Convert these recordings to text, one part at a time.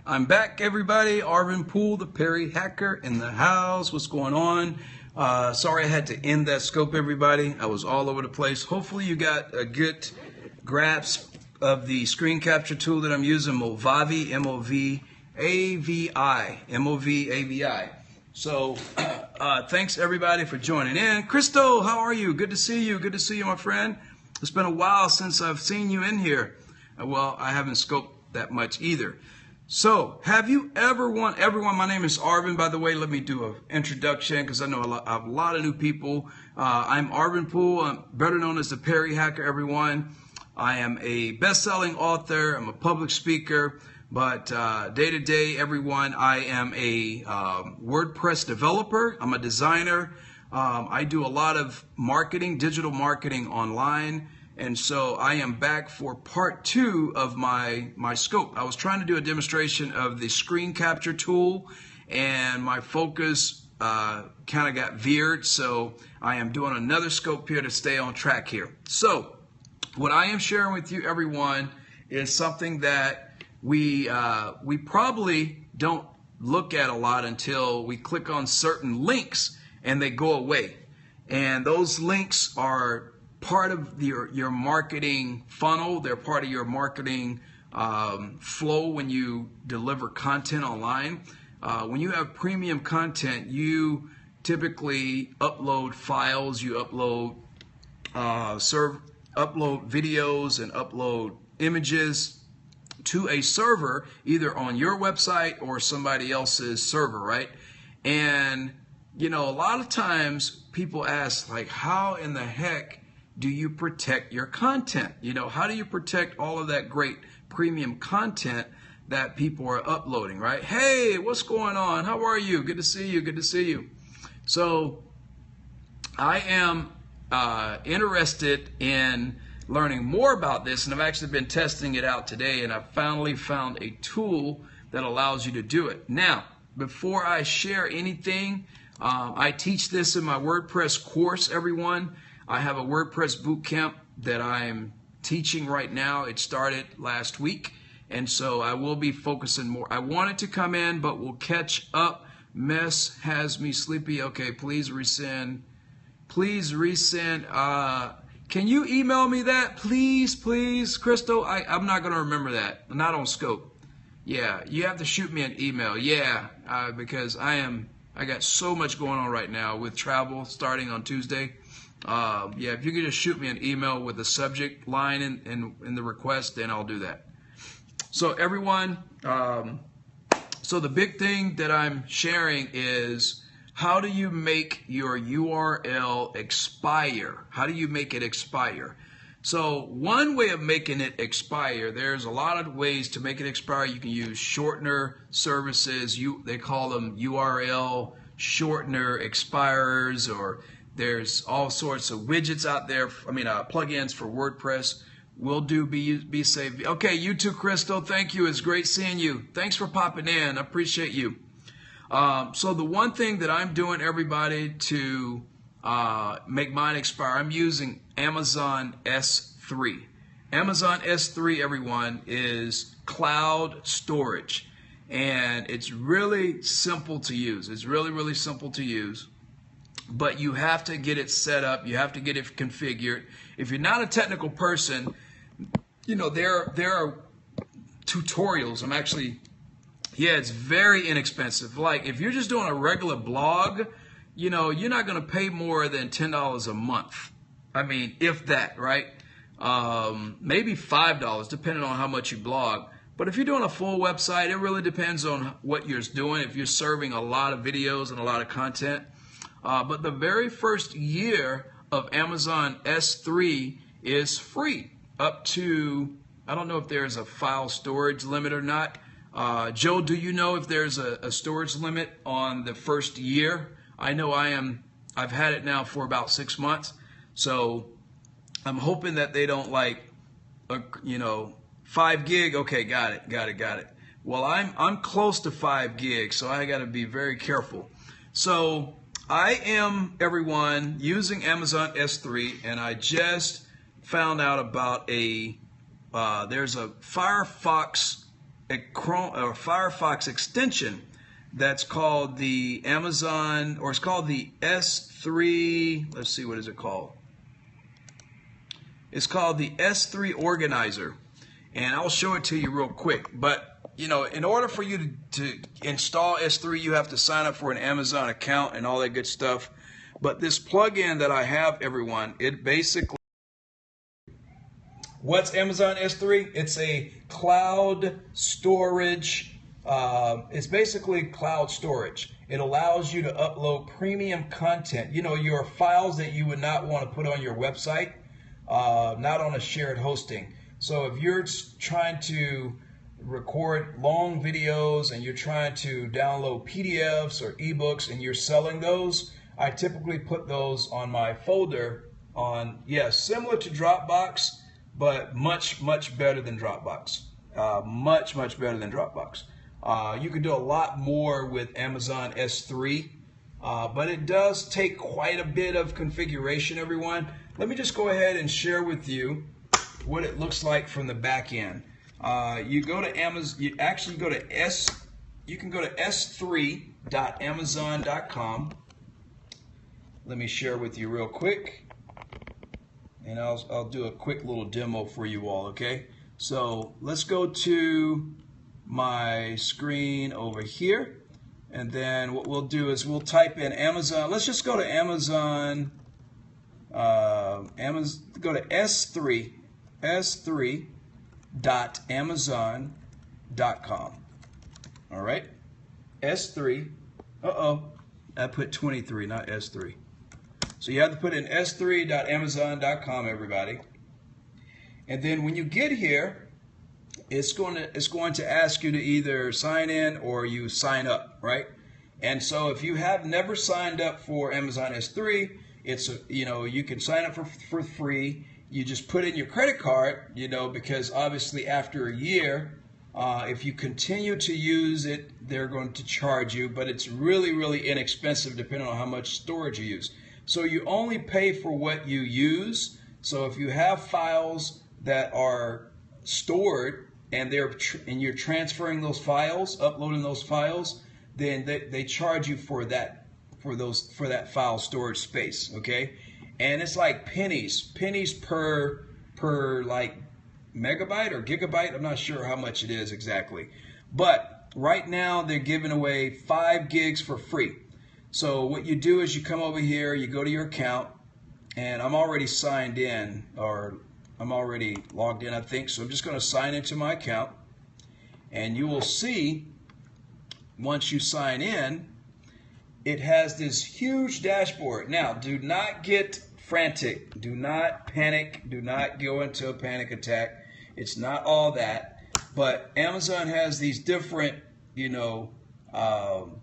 I'm back, everybody. ArvinPoole, the Perry hacker in the house. What's going on? Sorry I had to end that scope, everybody. I was all over the place. Hopefully you got a good grasp of the screen capture tool that I'm using, Movavi, M-O-V-A-V-I, M-O-V-A-V-I. So thanks, everybody, for joining in. Christo, how are you? Good to see you. Good to see you, my friend. It's been a while since I've seen you in here. Well, I haven't scoped that much either. So, have you ever everyone, my name is Arvin, by the way. Let me do an introduction because I know a lot of new people. I'm ArvinPoole. I'm better known as the Perry hacker, everyone. I am a best-selling author. I'm a public speaker. But day to day, everyone, I am a WordPress developer. I'm a designer. I do a lot of marketing, digital marketing online. And so I am back for part 2 of my scope. I was trying to do a demonstration of the screen capture tool, and my focus kind of got veered. So I am doing another scope here to stay on track here. So what I am sharing with you, everyone, is something that we probably don't look at a lot until we click on certain links and they go away. And those links are part of your marketing funnel. They're part of your marketing flow when you deliver content online. When you have premium content, you typically upload files, you upload videos and upload images to a server, either on your website or somebody else's server, right? And you know, a lot of times people ask, like, how in the heck do you protect your content? You know, how do you protect all of that great premium content that people are uploading, right? Hey, what's going on? How are you? Good to see you. Good to see you. So I am interested in learning more about this, and I've actually been testing it out today, and I finally found a tool that allows you to do it. Now, before I share anything, I teach this in my WordPress course, everyone. I have a WordPress bootcamp that I'm teaching right now. It started last week, and so I will be focusing more. I wanted to come in, but we'll catch up. Mess has me sleepy. Okay, please resend. Please resend. Can you email me that? Please, please, Crystal. I'm not going to remember that. I'm not on scope. Yeah, you have to shoot me an email. Yeah, because I got so much going on right now with travel starting on Tuesday. Yeah, if you could just shoot me an email with the subject line in the request, then I'll do that. So everyone, so the big thing that I'm sharing is, how do you make your URL expire? How do you make it expire? So one way of making it expire, there's a lot of ways to make it expire. You can use shortener services. They call them URL shortener expirers, or there's all sorts of widgets out there. I mean, plugins for WordPress. Will do. Be safe. Okay, you too, Crystal. Thank you. It's great seeing you. Thanks for popping in. I appreciate you. So the one thing that I'm doing, everybody, to make mine expire, I'm using Amazon S3. Amazon S3, everyone, is cloud storage. And it's really simple to use. It's really, really simple to use. But you have to get it set up. You have to get it configured. If you're not a technical person, you know, there are tutorials. Yeah, it's very inexpensive. Like, if you're just doing a regular blog, you know, you're not going to pay more than $10 a month. I mean, if that, right? Maybe $5, depending on how much you blog. But if you're doing a full website, it really depends on what you're doing. If you're serving a lot of videos and a lot of content. But the very first year of Amazon S3 is free, up to, I don't know if there's a file storage limit or not. Joe, do you know if there's a storage limit on the first year? I know I've had it now for about 6 months. So I'm hoping that they don't, like, you know, 5 gig. Okay, got it. Well, I'm close to 5 gigs, so I got to be very careful. So I am, everyone, using Amazon S3, and I just found out about there's a Firefox a Firefox extension that's called the Amazon, or it's called the S3. Let's see, what is it called? It's called the S3 Organizer, and I'll show it to you real quick. But you know, in order for you to install S3, you have to sign up for an Amazon account and all that good stuff. But this plugin that I have, everyone, it basically, what's Amazon S3? It's a cloud storage. It's basically cloud storage. It allows you to upload premium content. You know, your files that you would not want to put on your website, not on a shared hosting. So if you're trying to record long videos and you're trying to download PDFs or ebooks and you're selling those, I typically put those on my folder on, yes, similar to Dropbox, but much better than Dropbox. Much better than Dropbox. You can do a lot more with Amazon S3, but it does take quite a bit of configuration, everyone. Let me just go ahead and share with you what it looks like from the back end. You go to Amazon, you actually go to you can go to s3.amazon.com. Let me share with you real quick, and I'll do a quick little demo for you all, okay? So let's go to my screen over here, and then what we'll do is we'll type in Amazon. Let's just go to Amazon, go to s3.amazon.com. All right, S3, I put 23, not S3. So you have to put in s3.amazon.com, everybody. And then when you get here, it's going to ask you to either sign in or you sign up, right? And so if you have never signed up for Amazon S3, it's you can sign up for free. You just put in your credit card, because obviously after a year, if you continue to use it, they're going to charge you, but it's really inexpensive depending on how much storage you use. So you only pay for what you use. So if you have files that are stored and you're transferring those files, uploading those files, then they charge you for that file storage space, okay? And it's like pennies per like megabyte or gigabyte. I'm not sure how much it is exactly, but right now they're giving away 5 gigs for free. So what you do is you come over here, you go to your account, and I'm already signed in, or I'm already logged in, I think. So I'm just going to sign into my account, and you will see once you sign in, it has this huge dashboard. Now, do not get frantic, do not panic, do not go into a panic attack. It's not all that, but Amazon has these different,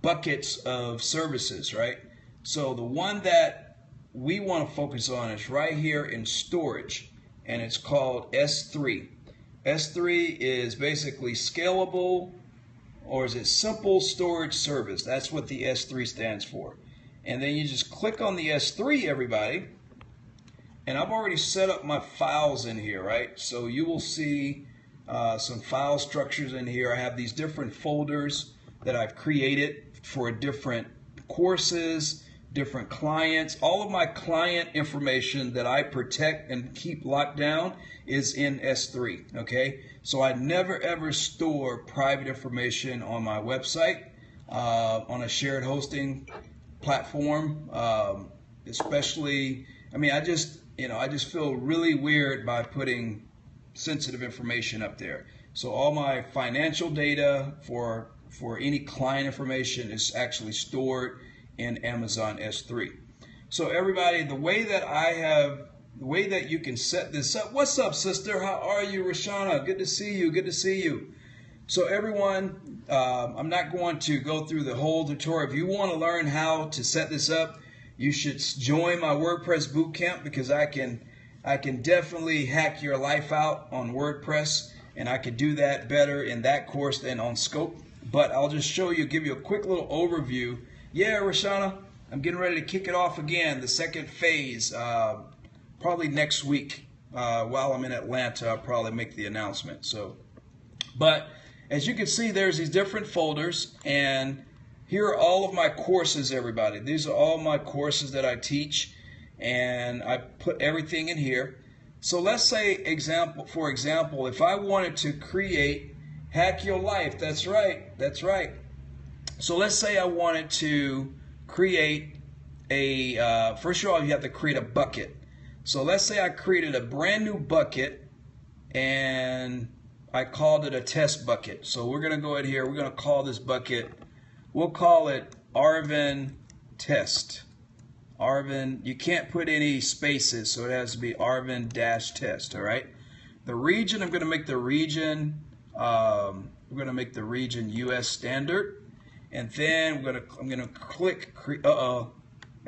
buckets of services, right? So the one that we want to focus on is right here in storage, and it's called S3. S3 is basically scalable, or is it simple storage service? That's what the S3 stands for. And then you just click on the S3, everybody, and I've already set up my files in here, right? So you will see some file structures in here. I have these different folders that I've created for different courses, different clients. All of my client information that I protect and keep locked down is in S3, okay? So I never ever store private information on my website, on a shared hosting platform, especially, I just feel really weird by putting sensitive information up there. So all my financial data for any client information is actually stored in Amazon S3. So everybody, the way that you can set this up. What's up, sister? How are you, Rashana? Good to see you. Good to see you. So everyone, I'm not going to go through the whole tutorial. If you want to learn how to set this up, you should join my WordPress bootcamp, because I can definitely hack your life out on WordPress, and I could do that better in that course than on Scope. But I'll just give you a quick little overview. Yeah, Rashana, I'm getting ready to kick it off again, the second phase, probably next week. While I'm in Atlanta, I'll probably make the announcement. But as you can see, there's these different folders, and here are all of my courses, everybody. These are all my courses that I teach, and I put everything in here. So let's say, for example, if I wanted to create Hack Your Life, that's right. So let's say I wanted to create a, first of all, you have to create a bucket. So let's say I created a brand new bucket, and I called it a test bucket. So we're going to go ahead here. We're going to call this bucket, we'll call it Arvin Test. Arvin, you can't put any spaces, so it has to be Arvin-test, all right? The region, I'm going to make the region, we're going to make the region US standard. And then I'm going to click,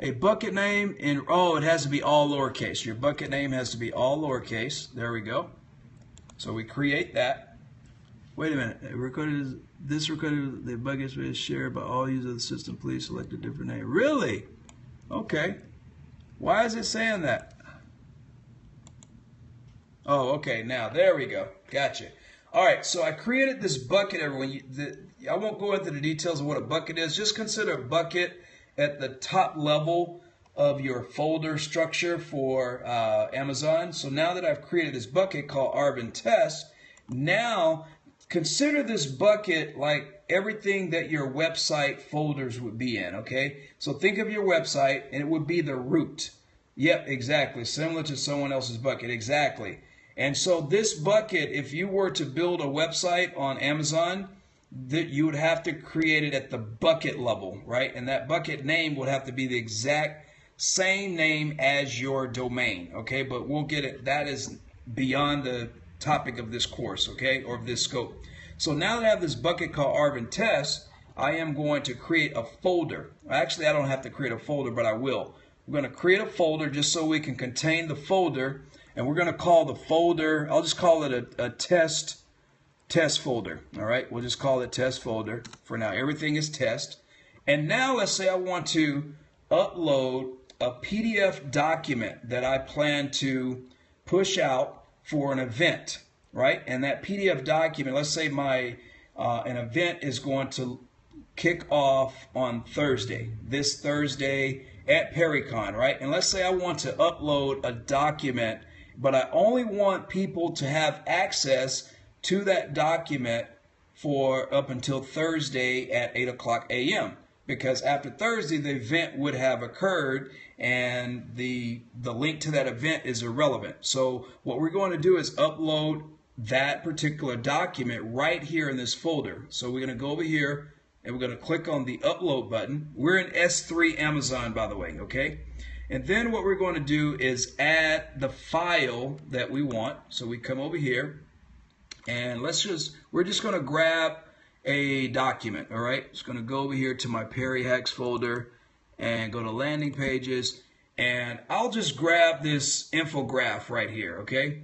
a bucket name, and it has to be all lowercase. Your bucket name has to be all lowercase. There we go. So we create that. Wait a minute. The bucket is shared by all users of the system. Please select a different name. Really? Okay. Why is it saying that? Oh, okay. Now, there we go. Gotcha. All right. So I created this bucket, everyone. I won't go into the details of what a bucket is. Just consider a bucket at the top level of your folder structure for Amazon. So now that I've created this bucket called Arvin Test, now consider this bucket like everything that your website folders would be in, okay? So think of your website, and it would be the root. Yep, exactly. Similar to someone else's bucket, exactly. And so this bucket, if you were to build a website on Amazon, that you would have to create it at the bucket level, right? And that bucket name would have to be the exact same name as your domain, okay? But we'll get it. That is beyond the topic of this course, okay, or of this scope. So now that I have this bucket called Arvin Test, I am going to create a folder. Actually, I don't have to create a folder, but I will. We're going to create a folder just so we can contain the folder, and we're going to call the folder, I'll just call it a test folder. All right, we'll just call it test folder for now. Everything is test. And now let's say I want to upload a PDF document that I plan to push out for an event, right? And that PDF document, let's say my an event is going to kick off on Thursday, this Thursday at Perrycon, right? And let's say I want to upload a document, but I only want people to have access to that document for up until Thursday at 8:00 a.m. because after Thursday the event would have occurred and the link to that event is irrelevant. So what we're going to do is upload that particular document right here in this folder. So we're going to go over here and we're going to click on the upload button. We're in S3 Amazon, by the way, okay? And then what we're going to do is add the file that we want. So we come over here. And we're just going to grab a document, all right? Just going to go over here to my Perry Hacks folder and go to landing pages. And I'll just grab this infograph right here, okay?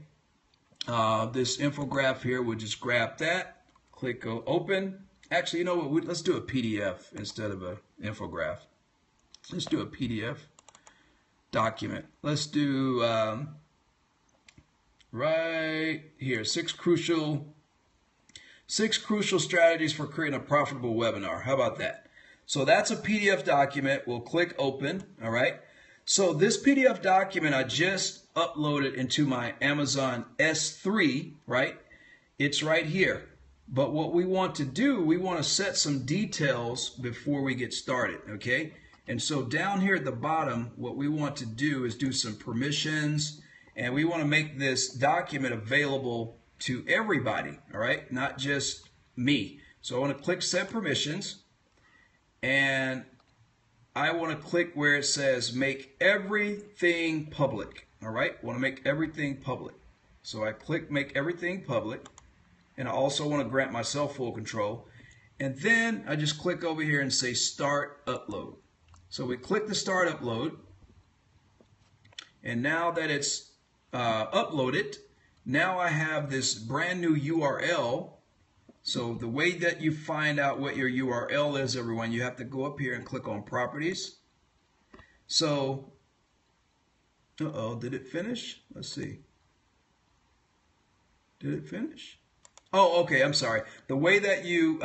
This infograph here, we'll just grab that, click open. Actually, you know what? Let's do a PDF instead of an infograph. Let's do a PDF document. Let's do... right here, six crucial strategies for creating a profitable webinar. How about that? So that's a PDF document. We'll click open. All right. So this PDF document I just uploaded into my Amazon S3, right? It's right here. But what we want to do, we want to set some details before we get started. Okay. And so down here at the bottom, what we want to do is do some permissions. And we want to make this document available to everybody, all right? Not just me. So I want to click Set Permissions, and I want to click where it says Make Everything Public, all right? I want to make everything public. So I click Make Everything Public, and I also want to grant myself full control. And then I just click over here and say Start Upload. So we click the Start Upload, and now that it's uploaded, now I have this brand new URL. So the way that you find out what your URL is, everyone, you have to go up here and click on Properties. So, did it finish? Let's see. Did it finish? Oh, okay. I'm sorry. The way that you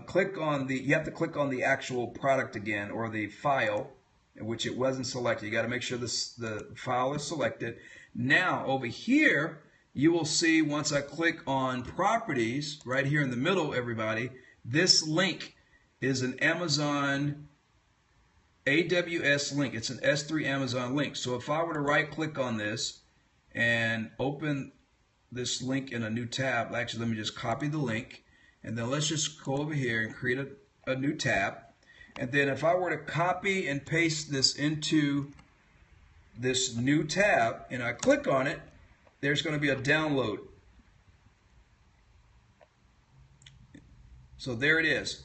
click on you have to click on the actual product again, or the file, which it wasn't selected. You got to make sure the file is selected. Now over here, you will see once I click on properties, right here in the middle, everybody, this link is an Amazon AWS link. It's an S3 Amazon link. So if I were to right click on this and open this link in a new tab, actually let me just copy the link, and then let's just go over here and create a new tab. And then if I were to copy and paste this into this new tab and I click on it, there's going to be a download. So there it is.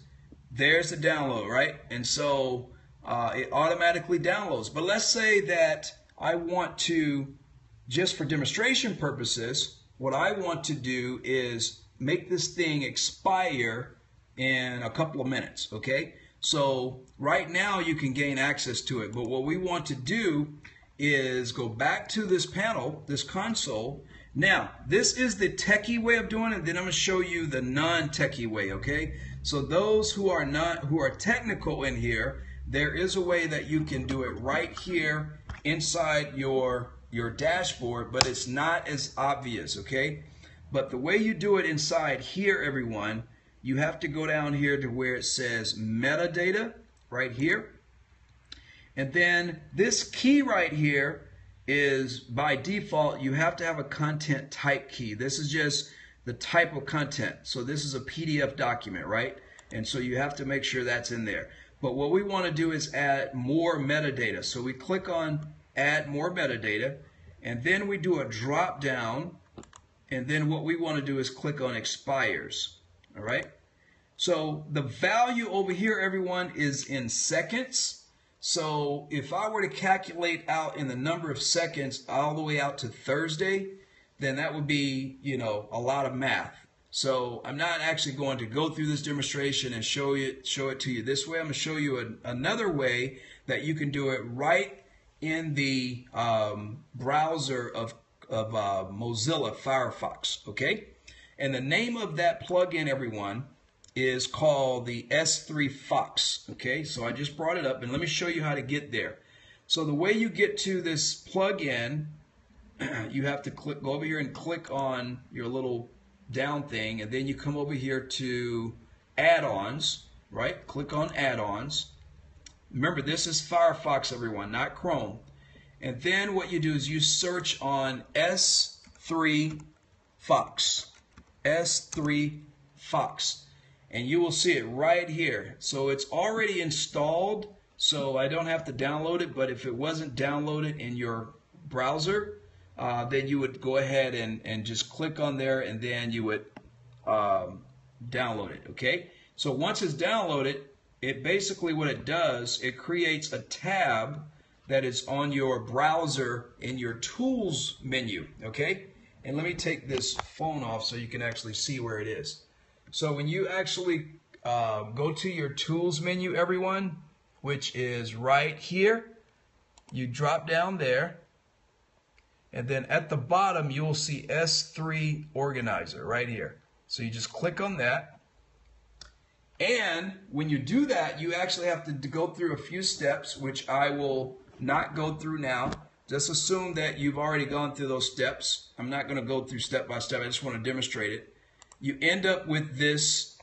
There's the download, right? And so it automatically downloads. But let's say that I want to, just for demonstration purposes, what I want to do is make this thing expire in a couple of minutes, okay? So right now you can gain access to it, but what we want to do is go back to this panel, this console. Now, this is the techie way of doing it. Then I'm going to show you the non-techie way, okay? So those who are technical in here, there is a way that you can do it right here inside your dashboard, but it's not as obvious, okay? But the way you do it inside here, everyone, you have to go down here to where it says metadata right here. And then this key right here is by default, you have to have a content type key. This is just the type of content. So this is a PDF document, right? And so you have to make sure that's in there. But what we want to do is add more metadata. So we click on add more metadata, and then we do a drop down, and then what we want to do is click on expires. All right? So the value over here, everyone, is in seconds. So if I were to calculate out in the number of seconds all the way out to Thursday, then that would be, you know, a lot of math. So I'm not actually going to go through this demonstration and show it to you this way. I'm going to show you another way that you can do it right in the browser of Mozilla Firefox. Okay, and the name of that plugin, everyone, is called the S3 Fox. Okay, so I just brought it up, and let me show you how to get there. So the way you get to this plugin, you have to go over here and click on your little down thing, and then you come over here to add-ons, right? Click on add-ons. Remember, this is Firefox, everyone, not Chrome. And then what you do is you search on S3 Fox. S3 Fox. And you will see it right here. So it's already installed, so I don't have to download it, but if it wasn't downloaded in your browser, then you would go ahead and just click on there, and then you would download it, okay? So once it's downloaded, it basically what it does, it creates a tab that is on your browser in your tools menu, okay? And let me take this phone off so you can actually see where it is. So when you actually go to your tools menu, everyone, which is right here, you drop down there, and then at the bottom you will see S3 Organizer right here. So you just click on that, and when you do that, you actually have to go through a few steps, which I will not go through now. Just assume that you've already gone through those steps. I'm not going to go through step by step. I just want to demonstrate it. You end up with this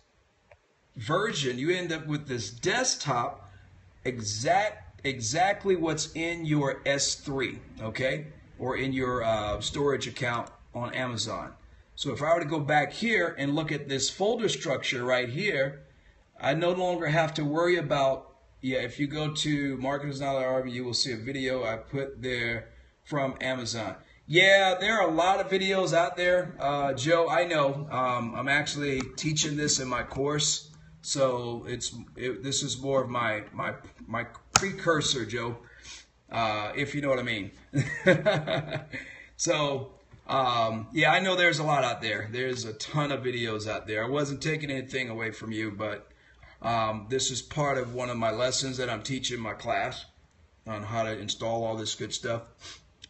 version, you end up with this desktop, exactly what's in your S3, okay, or in your storage account on Amazon. So if I were to go back here and look at this folder structure right here, I no longer have to worry about, if you go to Marketers Knowledge Arvin, you will see a video I put there from Amazon. Yeah, there are a lot of videos out there, Joe. I know. I'm actually teaching this in my course, so this is more of my precursor, Joe, if you know what I mean. So yeah, I know there's a lot out there. There's a ton of videos out there. I wasn't taking anything away from you, but this is part of one of my lessons that I'm teaching my class on how to install all this good stuff.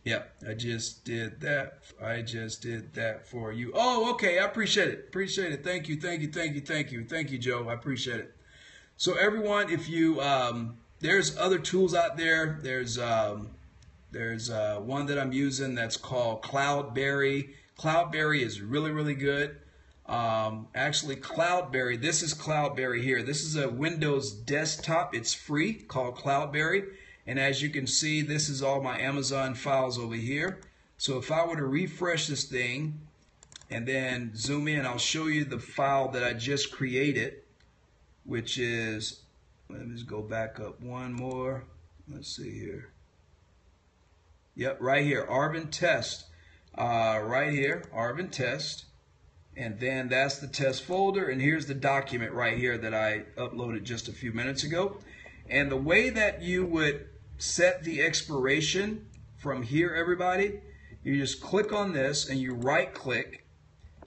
Yep, I just did that. I just did that for you. Oh, okay. I appreciate it. Appreciate it. Thank you. Thank you. Thank you. Thank you. Thank you, Joe. I appreciate it. So everyone, if you there's other tools out there. There's one that I'm using that's called Cloudberry. Cloudberry is really good. Actually, Cloudberry. This is Cloudberry here. This is a Windows desktop. It's free, called Cloudberry. And as you can see, this is all my Amazon files over here. So if I were to refresh this thing and then zoom in, I'll show you the file that I just created, which is, let me just go back up one more. Let's see here. Yep, right here, Arvin test. Right here, Arvin test. And then that's the test folder. And here's the document right here that I uploaded just a few minutes ago. And the way that you would set the expiration from here, everybody, you just click on this and you right click,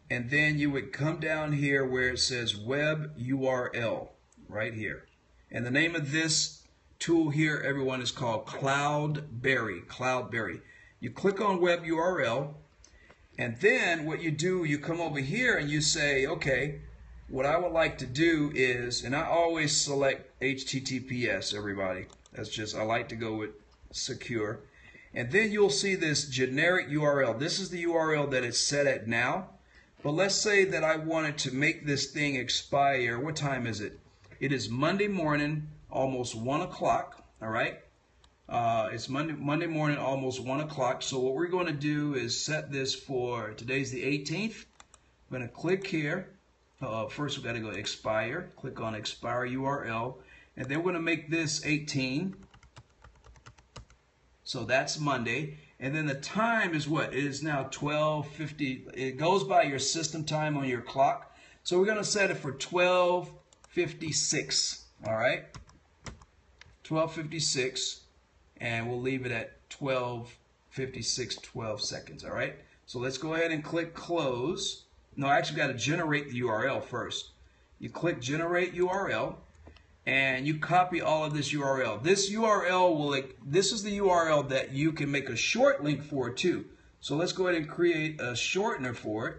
and then you would come down here where it says web URL right here. And the name of this tool here, everyone, is called Cloudberry. Cloudberry. You click on web URL, and then what you do, you come over here and you say, okay, what I would like to do is, and I always select HTTPS, everybody. That's just, I like to go with secure. And then you'll see this generic URL. This is the URL that it's set at now. But let's say that I wanted to make this thing expire. What time is it? It is Monday morning, almost 1 o'clock. All right. It's Monday morning, almost 1 o'clock. So what we're going to do is set this for, today's the 18th. I'm going to click here. First, we've got to go expire. Click on expire URL. And then we're going to make this 18. So that's Monday. And then the time is what? It is now 12:50. It goes by your system time on your clock. So we're going to set it for 12:56. All right? 12:56. And we'll leave it at 12:56, 12 seconds. All right? So let's go ahead and click close. No, I actually got to generate the URL first. You click generate URL. And you copy all of this URL. This URL will, this is the URL that you can make a short link for too. So let's go ahead and create a shortener for it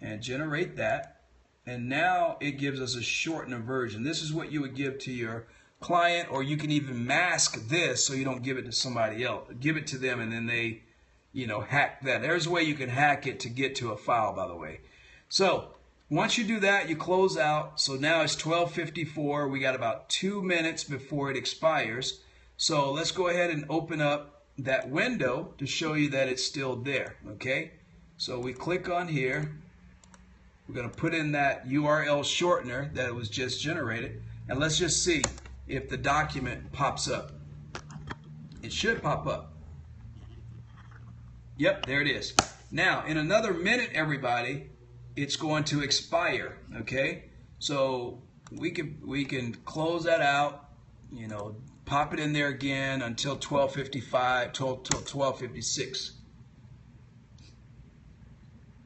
and generate that. And now it gives us a shortener version. This is what you would give to your client, or you can even mask this so you don't give it to somebody else. Give it to them and then they, you know, hack that. There's a way you can hack it to get to a file, by the way. So once you do that, you close out. So now it's 12:54. We got about 2 minutes before it expires. So let's go ahead and open up that window to show you that it's still there. Okay. So we click on here. We're going to put in that URL shortener that was just generated. And let's just see if the document pops up. It should pop up. Yep, there it is. Now, in another minute, everybody, it's going to expire. Okay, so we can close that out, you know, pop it in there again until 12:55, till 12:56.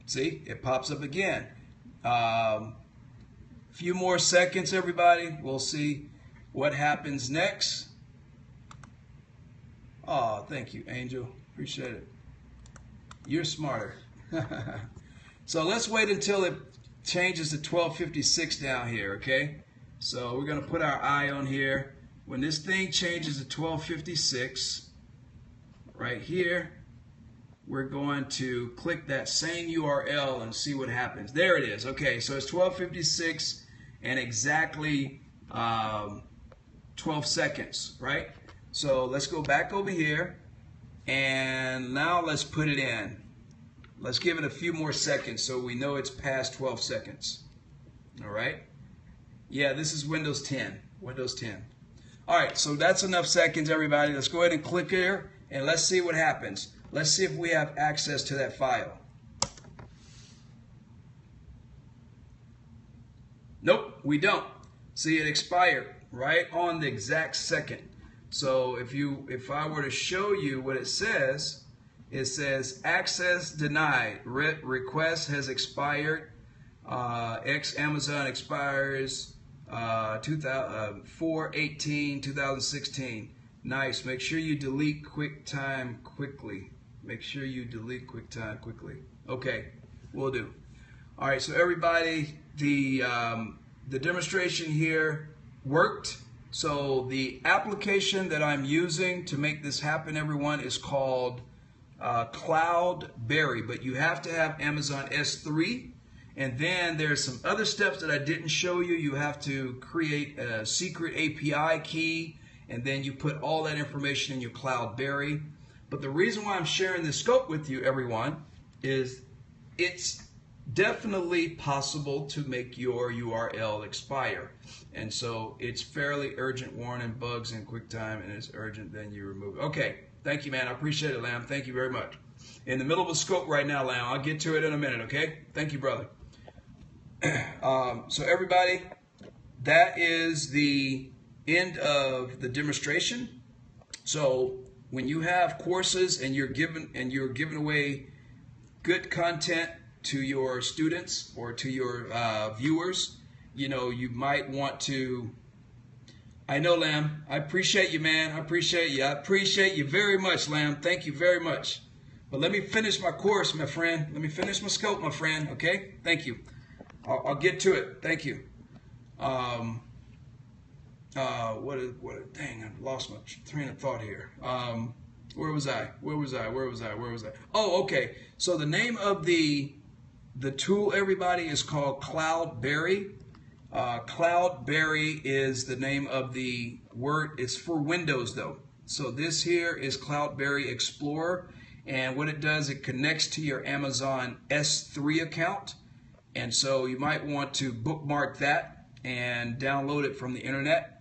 See, it pops up again. Few more seconds, everybody. We'll see what happens next. Oh, thank you, Angel. Appreciate it. You're smarter. So let's wait until it changes to 12:56 down here, okay? So we're going to put our eye on here. When this thing changes to 12:56, right here, we're going to click that same URL and see what happens. There it is. Okay, so it's 12:56 and exactly 12 seconds, right? So let's go back over here, and now let's put it in. Let's give it a few more seconds so we know it's past 12 seconds. All right? Yeah, this is Windows 10. Windows 10. All right, so that's enough seconds, everybody. Let's go ahead and click here, and let's see what happens. Let's see if we have access to that file. Nope, we don't. See, it expired right on the exact second. So if I were to show you what it says access denied. Request has expired. Amazon expires 4/18/2016. Nice. Make sure you delete QuickTime quickly. Make sure you delete QuickTime quickly. Okay, will do. All right, so everybody, the demonstration here worked. So the application that I'm using to make this happen, everyone, is called Cloudberry, but you have to have Amazon S3. And then there's some other steps that I didn't show you. You have to create a secret API key, and then you put all that information in your Cloudberry. But the reason why I'm sharing this scope with you, everyone, is it's definitely possible to make your URL expire. And so it's fairly urgent warning, bugs in QuickTime, and it's urgent, then you remove it. Okay, thank you, man. I appreciate it, Lamb. Thank you very much. In the middle of a scope right now, Lamb. I'll get to it in a minute, okay? Thank you, brother. So everybody, that is the end of the demonstration. So when you have courses and you're giving away good content to your students or to your viewers, you know, you might want to. I know, Lamb. I appreciate you, man. I appreciate you. I appreciate you very much, Lamb. Thank you very much. But let me finish my course, my friend. Let me finish my scope, my friend. Okay? Thank you. I'll get to it. Thank you. Dang, I lost my train of thought here. Where was I? Oh, okay. So the name of the tool, everybody, is called Cloudberry. Cloudberry is the name of the word. It's for Windows, though. So this here is Cloudberry Explorer. And what it does, it connects to your Amazon S3 account. And so you might want to bookmark that and download it from the internet.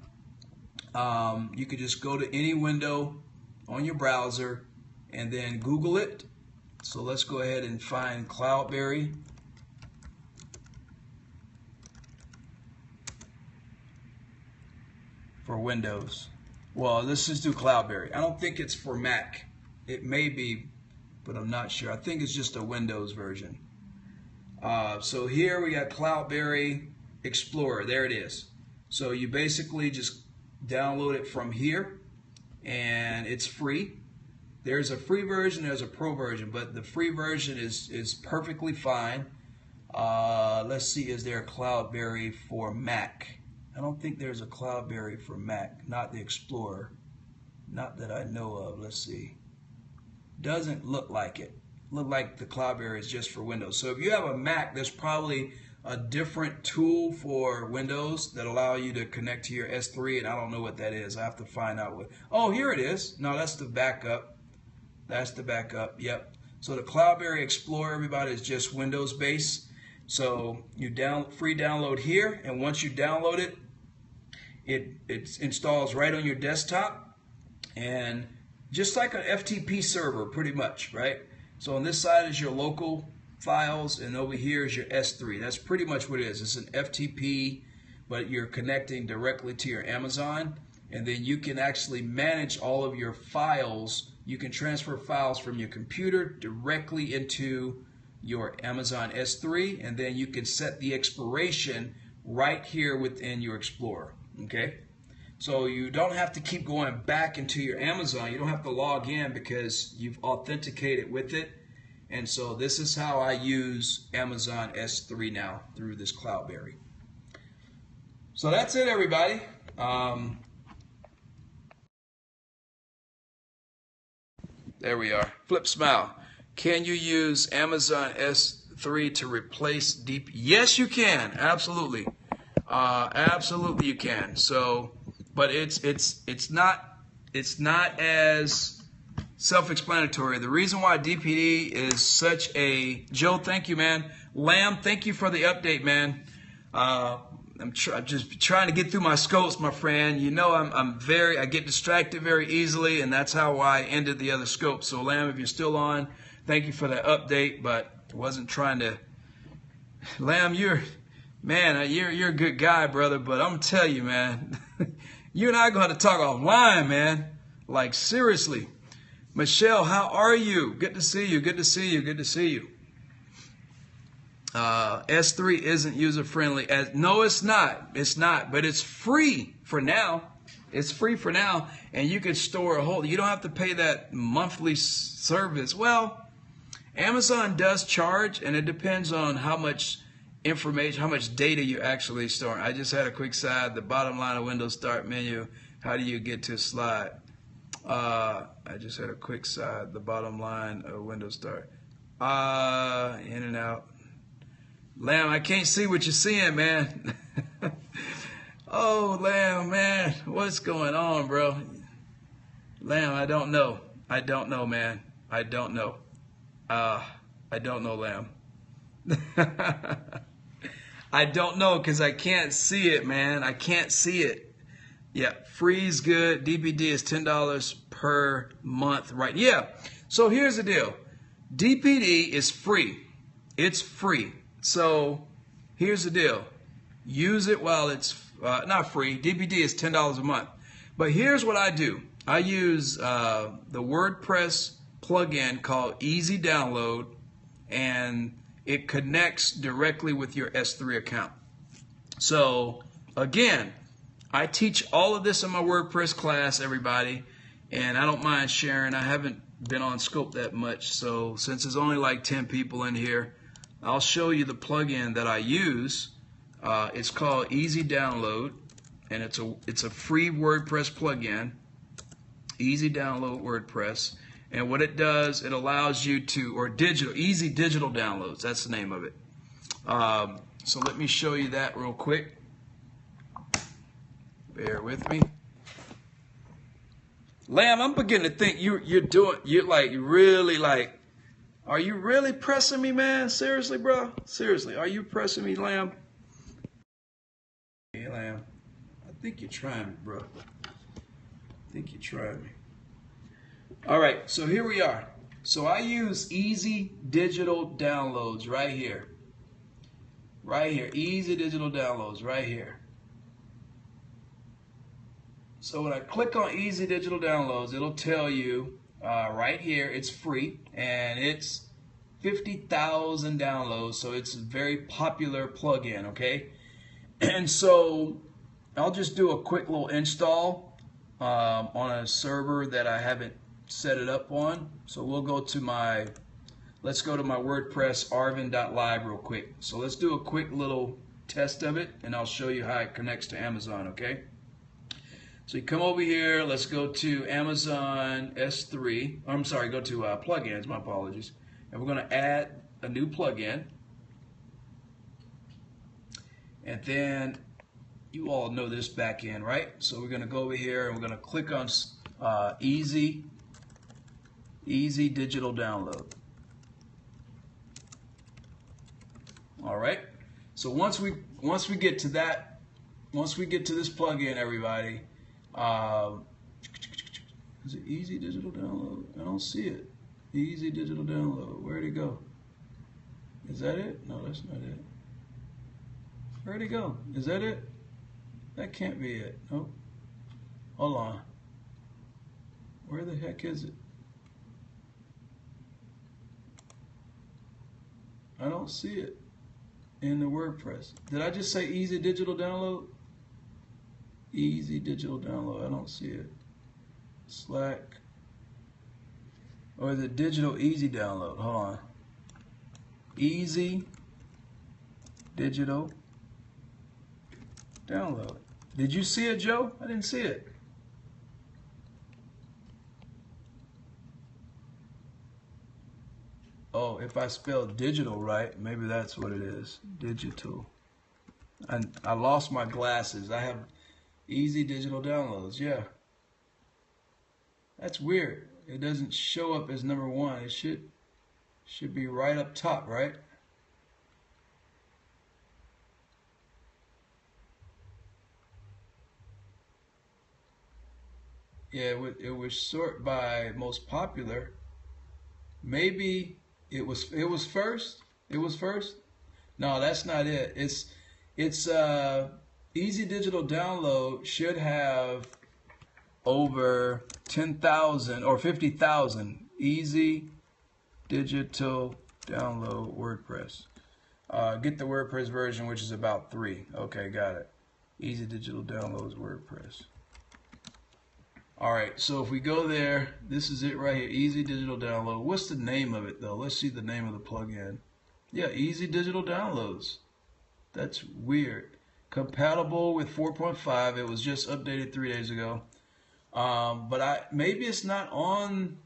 You could just go to any window on your browser and then Google it. So let's go ahead and find Cloudberry. For Windows. Well, let's just do Cloudberry. I don't think it's for Mac. It may be, but I'm not sure. I think it's just a Windows version. So here we got Cloudberry Explorer. There it is. So you basically just download it from here, and it's free. There's a free version, there's a pro version, but the free version is perfectly fine. Let's see, is there a Cloudberry for Mac? I don't think there's a Cloudberry for Mac, not the Explorer. Not that I know of. Let's see. Doesn't look like it. Look like the Cloudberry is just for Windows. So if you have a Mac, there's probably a different tool for Windows that allow you to connect to your S3, and I don't know what that is. I have to find out what. Oh, here it is. No, that's the backup. That's the backup. Yep. So the Cloudberry Explorer, everybody, is just Windows based. So you free download here, and once you download it, it installs right on your desktop, and just like an FTP server, pretty much, right? So on this side is your local files, and over here is your S3. That's pretty much what it is. It's an FTP, but you're connecting directly to your Amazon, and then you can actually manage all of your files. You can transfer files from your computer directly into your Amazon S3, and then you can set the expiration right here within your Explorer. Okay? So you don't have to keep going back into your Amazon. You don't have to log in because you've authenticated with it. And so this is how I use Amazon S3 now through this Cloudberry. So that's it, everybody. There we are. Flip smile. Can you use Amazon S3 to replace DP? Yes, you can. Absolutely. Absolutely you can. So, but it's not as self-explanatory. The reason why DPD is such a Joe, thank you, man. Lamb, thank you for the update, man. I'm just trying to get through my scopes, my friend. You know, I get distracted very easily, and that's how I ended the other scope. So, Lamb, if you're still on, thank you for that update. But I wasn't trying to. Lamb, you're a good guy, brother. But I'm gonna tell you, man, you and I are going to talk offline, man. Like seriously. Michelle, how are you? Good to see you. Good to see you. Good to see you. S3 isn't user friendly. No, it's not. It's not. But it's free for now. It's free for now, and you can store a whole. You don't have to pay that monthly service. Well, Amazon does charge, and it depends on how much information, how much data you actually store. I just had a quick side. The bottom line of Windows Start menu. How do you get to slide? I just had a quick side. The bottom line of Windows Start. In and out. Lamb, I can't see what you're seeing, man. Oh, Lamb, man, what's going on, bro? Lamb, I don't know. I don't know, man. I don't know. I don't know, Lamb. I don't know because I can't see it, man. I can't see it. Yeah, free's good. DPD is $10 per month, right? Yeah. So here's the deal. DPD is free. It's free. So here's the deal. Use it while it's not free. DPD is $10 a month. But here's what I do. I use the WordPress plugin called Easy Download, and it connects directly with your S3 account. So again, I teach all of this in my WordPress class, everybody, and I don't mind sharing. I haven't been on Scope that much, so since there's only like 10 people in here, I'll show you the plugin that I use. It's called Easy Download, and it's a free WordPress plugin. Easy Download WordPress, and what it does, it allows you to, or easy digital downloads. That's the name of it. So let me show you that real quick. Bear with me. Lamb, I'm beginning to think you're are you really pressing me, man? Seriously, bro? Seriously, are you pressing me, Lamb? Hey, Lamb, I think you're trying me, bro. I think you're trying me. All right, so here we are. So I use Easy Digital Downloads right here. Right here, Easy Digital Downloads right here. So when I click on Easy Digital Downloads, it'll tell you right here it's free, and it's 50,000 downloads, so it's a very popular plugin, okay? And so I'll just do a quick little install on a server that I haven't set it up on. So we'll go to let's go to my WordPress arvin.live real quick. So let's do a quick little test of it, and I'll show you how it connects to Amazon, okay? So you come over here, let's go to Amazon S3, I'm sorry, go to plugins, my apologies. And we're going to add a new plugin. And then you all know this back end, right? So we're going to go over here and we're going to click on Easy Digital Download. All right. So once we get to that, once we get to this plugin, everybody, is it Easy Digital Download? I don't see it. Easy Digital Download. Where'd it go? Is that it? No, that's not it. Where'd it go? Is that it? That can't be it. Nope. Hold on. Where the heck is it? I don't see it in the WordPress. Did I just say Easy Digital Download? Easy Digital Download. I don't see it. Slack. Or is it Digital Easy Download? Hold on. Easy Digital Download. Did you see it, Joe? I didn't see it. Oh, if I spelled digital right, maybe that's what it is. Digital. And I lost my glasses. I have Easy Digital Downloads. Yeah. That's weird. It doesn't show up as number one. It should be right up top, right? Yeah, it was sort by most popular. Maybe it was first. It was first. No, that's not it. It's Easy Digital Download should have over 10,000 or 50,000. Easy Digital Download WordPress. Get the WordPress version, which is about 3. Okay, got it. Easy Digital Downloads WordPress. All right, so if we go there, this is it right here, Easy Digital Download. What's the name of it though? Let's see the name of the plugin. Yeah, Easy Digital Downloads. That's weird. Compatible with 4.5. It was just updated 3 days ago. But maybe it's not on.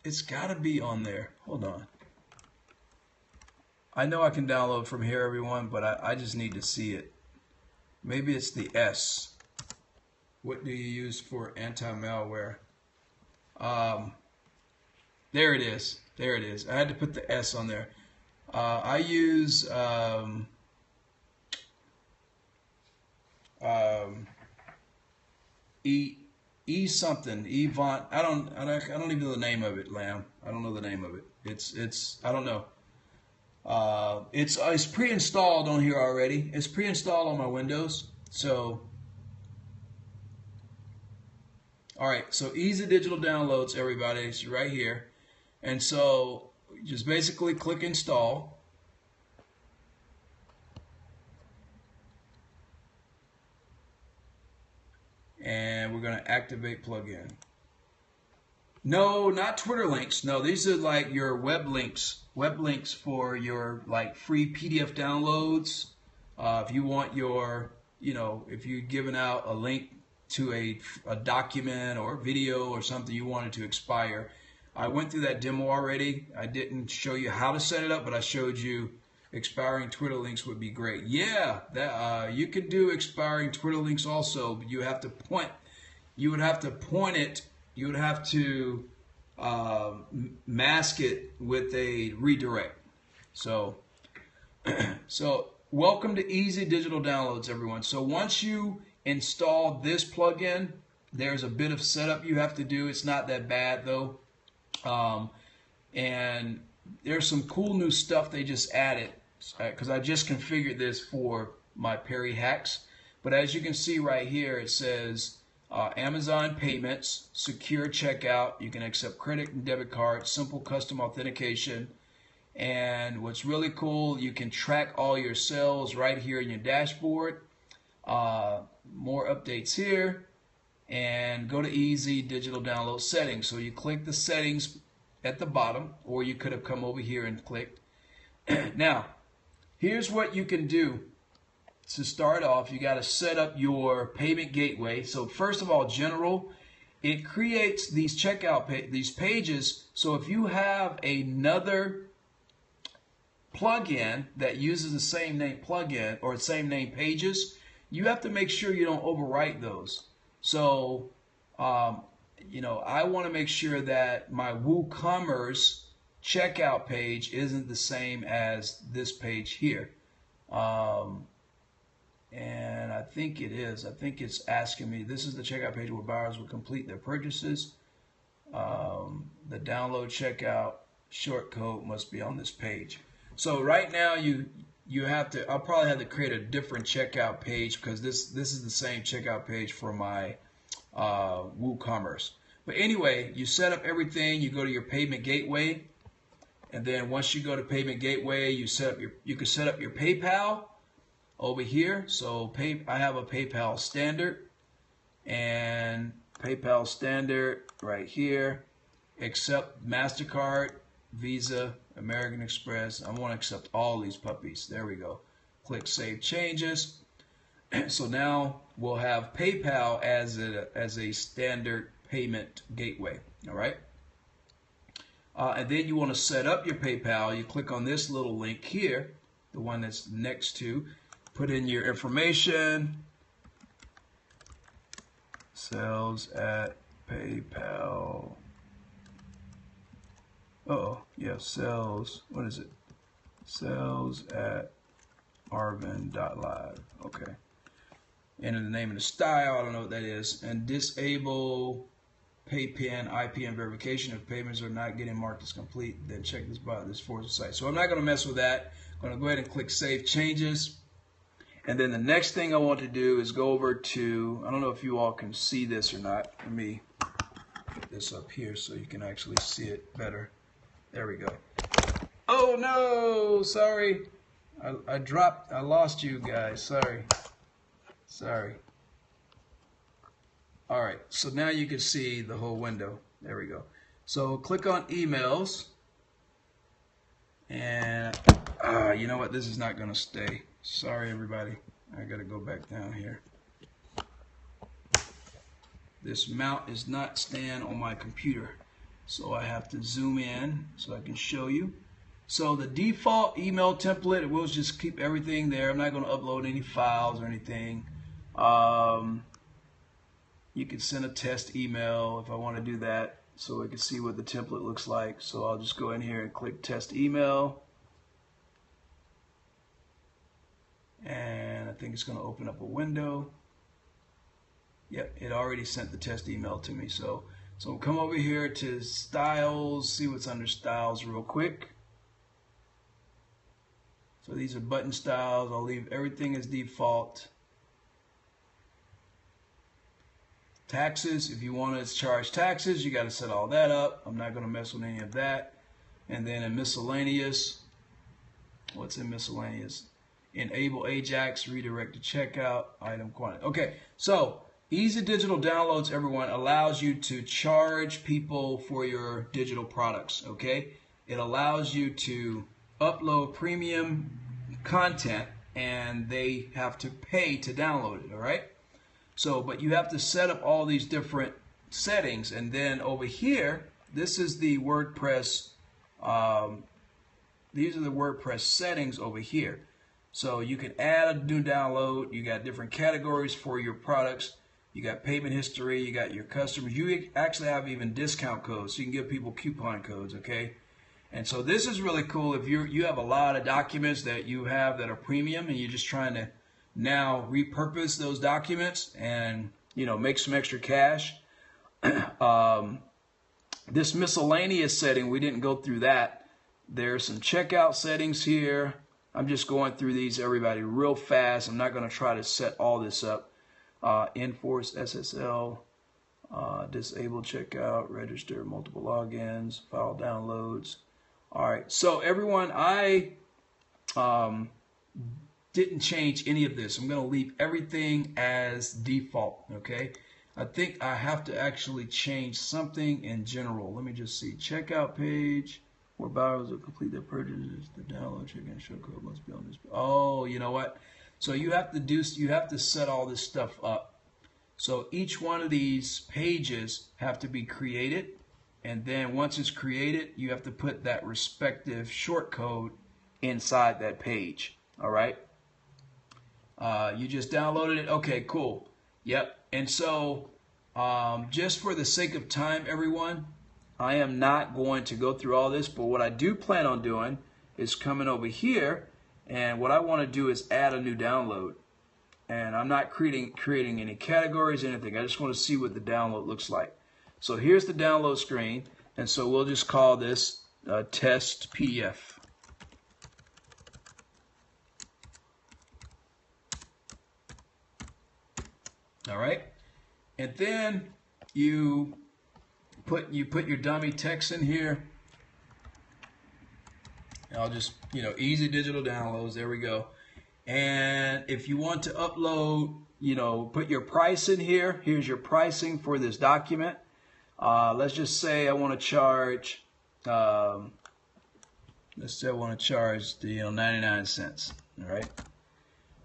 It's got to be on there. Hold on. I know I can download from here, everyone, but I just need to see it. Maybe it's the S. What do you use for anti-malware? There it is. There it is. I had to put the S on there. I use E something, Evant. I don't even know the name of it, Lamb. I don't know the name of it. It's I don't know. It's pre-installed on here already. It's pre-installed on my Windows. So all right, so Easy Digital Downloads, everybody. It's right here. And so just basically click install. And we're going to activate plugin. No, not Twitter links. No, these are like your web links for your like free PDF downloads. If you want your, if you're giving out a link to a document or video or something you wanted to expire. I went through that demo already. I didn't show you how to set it up, but I showed you expiring Twitter links would be great. Yeah, that you could do expiring Twitter links also, but you have to point. You would have to point it. You would have to mask it with a redirect. So, welcome to Easy Digital Downloads, everyone. So once you install this plugin, there's a bit of setup you have to do. It's not that bad though, and there's some cool new stuff they just added because I just configured this for my Perry hacks. But as you can see right here, it says Amazon payments, secure checkout. You can accept credit and debit cards, simple custom authentication. And what's really cool, you can track all your sales right here in your dashboard. More updates here, and go to Easy Digital Download settings. So you click the settings at the bottom, or you could have come over here and clicked. Now, here's what you can do to start off. You got to set up your payment gateway. So first of all, general, it creates these checkout these pages. So if you have another plugin that uses the same name plugin or same name pages, you have to make sure you don't overwrite those. So, I want to make sure that my WooCommerce checkout page isn't the same as this page here. And I think it is. I think it's asking me, this is the checkout page where buyers will complete their purchases. The download checkout short code must be on this page. So right now you have to, I'll probably have to create a different checkout page because this is the same checkout page for my WooCommerce. But anyway, you set up everything, you go to your payment gateway, and then once you go to payment gateway, you can set up your PayPal over here. So I have a PayPal standard, and PayPal standard right here, accept MasterCard, Visa, American Express. I want to accept all these puppies. There we go. Click Save Changes. So now we'll have PayPal as a standard payment gateway. All right. And then you want to set up your PayPal. You click on this little link here, the one that's next to. Put in your information. Sales at PayPal. Yeah, sales, what is it? Sales at Arvin.live. Okay. Enter the name and the style, I don't know what that is. And disable PayPin, IPN verification. If payments are not getting marked as complete, then check this box. This forwards the site. So I'm not going to mess with that. I'm going to go ahead and click Save Changes. And then the next thing I want to do is go over to, I don't know if you all can see this or not. Let me put this up here so you can actually see it better. There we go. Oh no, sorry. I lost you guys, sorry. All right, so now you can see the whole window. There we go. So click on emails, and you know what? This is not going to stay. Sorry, everybody. I got to go back down here. This mount is not staying on my computer, so I have to zoom in so I can show you. So the default email template, we'll just keep everything there. I'm not going to upload any files or anything. You can send a test email if I want to do that, so I can see what the template looks like. So I'll just go in here and click test email, and I think it's going to open up a window. Yep, it already sent the test email to me. So we'll come over here to styles, see what's under styles real quick. So these are button styles. I'll leave everything as default. Taxes, if you want to charge taxes, you got to set all that up. I'm not going to mess with any of that. And then in miscellaneous, what's in miscellaneous? Enable Ajax, redirect to checkout, item quantity. Okay, so Easy Digital Downloads, everyone, allows you to charge people for your digital products, okay? It allows you to upload premium content, and they have to pay to download it, all right? So, but you have to set up all these different settings, and then over here, this is the WordPress, these are the WordPress settings over here. So you can add a new download, you got different categories for your products, you got payment history, you got your customers, you actually have even discount codes, so you can give people coupon codes, okay? And so this is really cool if you have a lot of documents that you have that are premium, and you're just trying to now repurpose those documents and, you know, make some extra cash. This miscellaneous setting, we didn't go through that. There's some checkout settings here. I'm just going through these, everybody, real fast. I'm not going to try to set all this up. Enforce SSL, disable checkout, register multiple logins, file downloads. All right, so everyone, I didn't change any of this. I'm going to leave everything as default, okay? I think I have to actually change something in general. Let me just see. Checkout page where buyers will complete their purchases. The download checkout show code must be on this. Oh, you know what? So you have to set all this stuff up. So each one of these pages have to be created, and then once it's created, you have to put that respective short code inside that page. All right. You just downloaded it. Okay, cool. Yep. And so just for the sake of time, everyone, I am not going to go through all this, but what I do plan on doing is coming over here, and what I want to do is add a new download. And I'm not creating any categories or anything. I just want to see what the download looks like. So here's the download screen, and so we'll just call this test PDF. All right, and then you put your dummy text in here. I'll just, you know, easy digital downloads. There we go. And if you want to upload, you know, put your price in here. Here's your pricing for this document. Let's just say I want to charge. Let's say I want to charge the 99 cents. All right,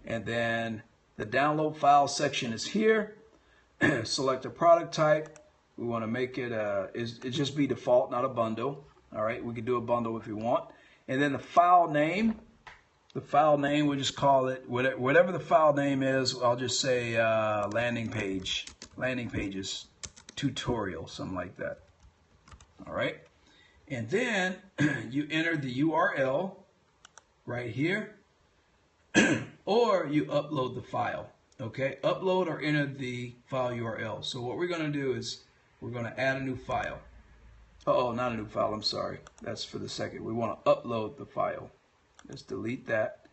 and then the download file section is here. Select a product type. We want to make it it just be default, not a bundle. All right, we could do a bundle if you want. And then the file name. The file name, we'll just call it whatever the file name is. I'll just say landing pages, tutorial, something like that. All right, and then you enter the URL right here, or you upload the file. Okay, upload or enter the file URL. So what we're going to do is we're going to add a new file. Oh, not a new file. I'm sorry. That's for the second. We want to upload the file. Let's delete that.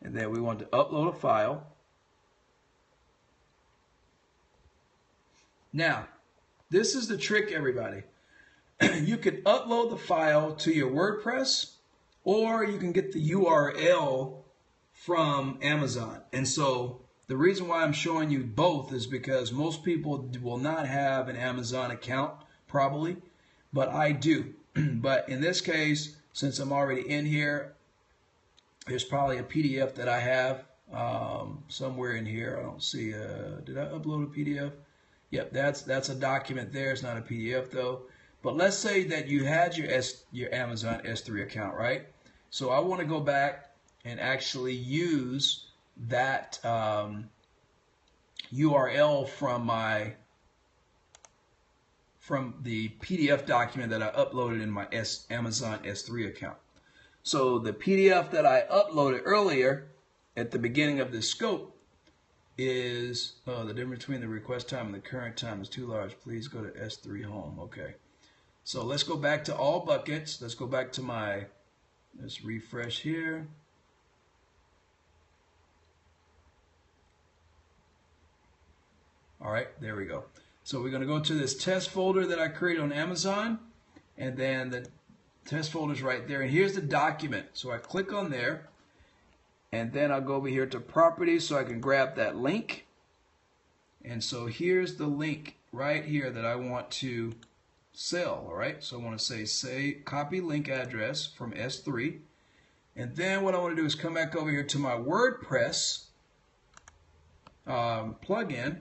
And then we want to upload a file. Now, this is the trick, everybody. You can upload the file to your WordPress, or you can get the URL from Amazon. And so The reason why I'm showing you both is because most people will not have an Amazon account, probably, but I do. But in this case, since I'm already in here, there's probably a PDF that I have somewhere in here. I don't see. Did I upload a PDF? Yep, that's a document there. It's not a PDF though. But let's say that you had your Amazon S3 account, right? So I want to go back and actually use that URL from the PDF document that I uploaded in my Amazon S3 account. So the PDF that I uploaded earlier at the beginning of this scope is the difference between the request time and the current time is too large. Please go to S3 home. Okay. So let's go back to all buckets. Let's go back to let's refresh here. All right, there we go. So we're going to go to this test folder that I created on Amazon, and then the test folder is right there. And here's the document. So I click on there, and then I'll go over here to properties so I can grab that link. And so here's the link right here that I want to sell. All right, so I want to say copy link address from S3. And then what I want to do is come back over here to my WordPress plugin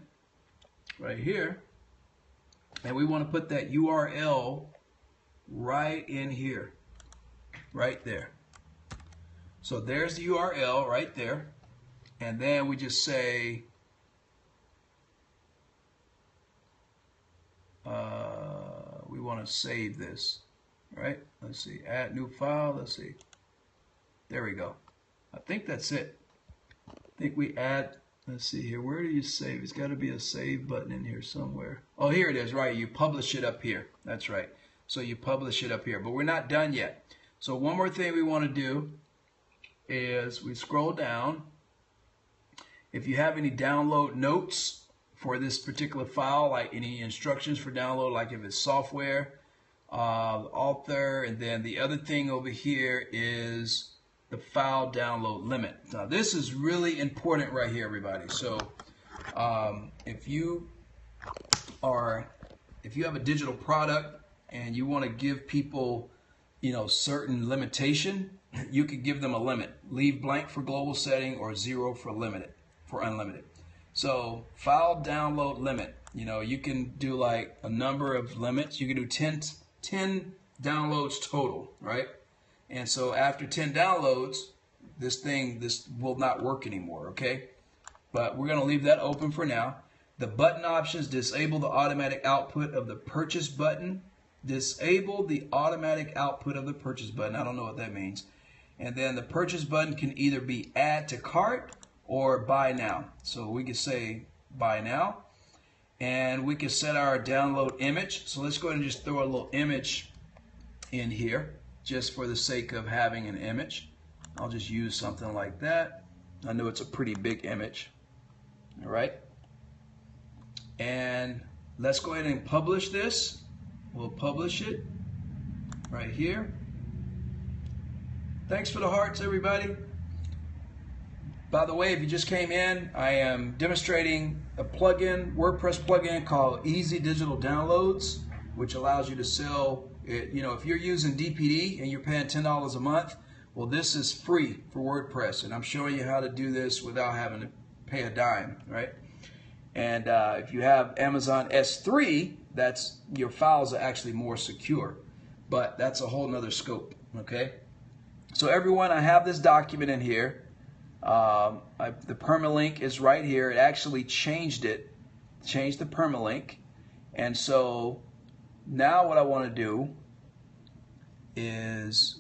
right here, and we want to put that URL right in here, right there. So there's the URL right there, and then we just say we want to save this, right? Let's see, add new file. Let's see, there we go. I think that's it. I think we add. Let's see here. Where do you save? It's got to be a save button in here somewhere. Oh, here it is. Right. You publish it up here. That's right. So you publish it up here. But we're not done yet. So one more thing we want to do is we scroll down. If you have any download notes for this particular file, like any instructions for download, like if it's software, author, and then the other thing over here is the file download limit. Now this is really important right here, everybody. So if you have a digital product and you want to give people, certain limitation, you could give them a limit. Leave blank for global setting or 0 for unlimited. So file download limit, you can do like a number of limits. You can do 10 downloads total, right? And so after 10 downloads, this will not work anymore, okay? But we're going to leave that open for now. The button options, disable the automatic output of the purchase button. Disable the automatic output of the purchase button. I don't know what that means. And then the purchase button can either be add to cart or buy now. So we can say buy now. And we can set our download image. So let's go ahead and just throw a little image in here, just for the sake of having an image. I'll just use something like that. I know it's a pretty big image. All right. And let's go ahead and publish this. We'll publish it right here. Thanks for the hearts, everybody. By the way, if you just came in, I am demonstrating a plugin, WordPress plugin called Easy Digital Downloads, which allows you to sell it. If you're using DPD and you're paying $10 a month, well, this is free for WordPress, and I'm showing you how to do this without having to pay a dime, right? And if you have Amazon S3, your files are actually more secure, but that's a whole nother scope, okay? So everyone, I have this document in here. The permalink is right here. It actually changed the permalink, and so now what I want to do is,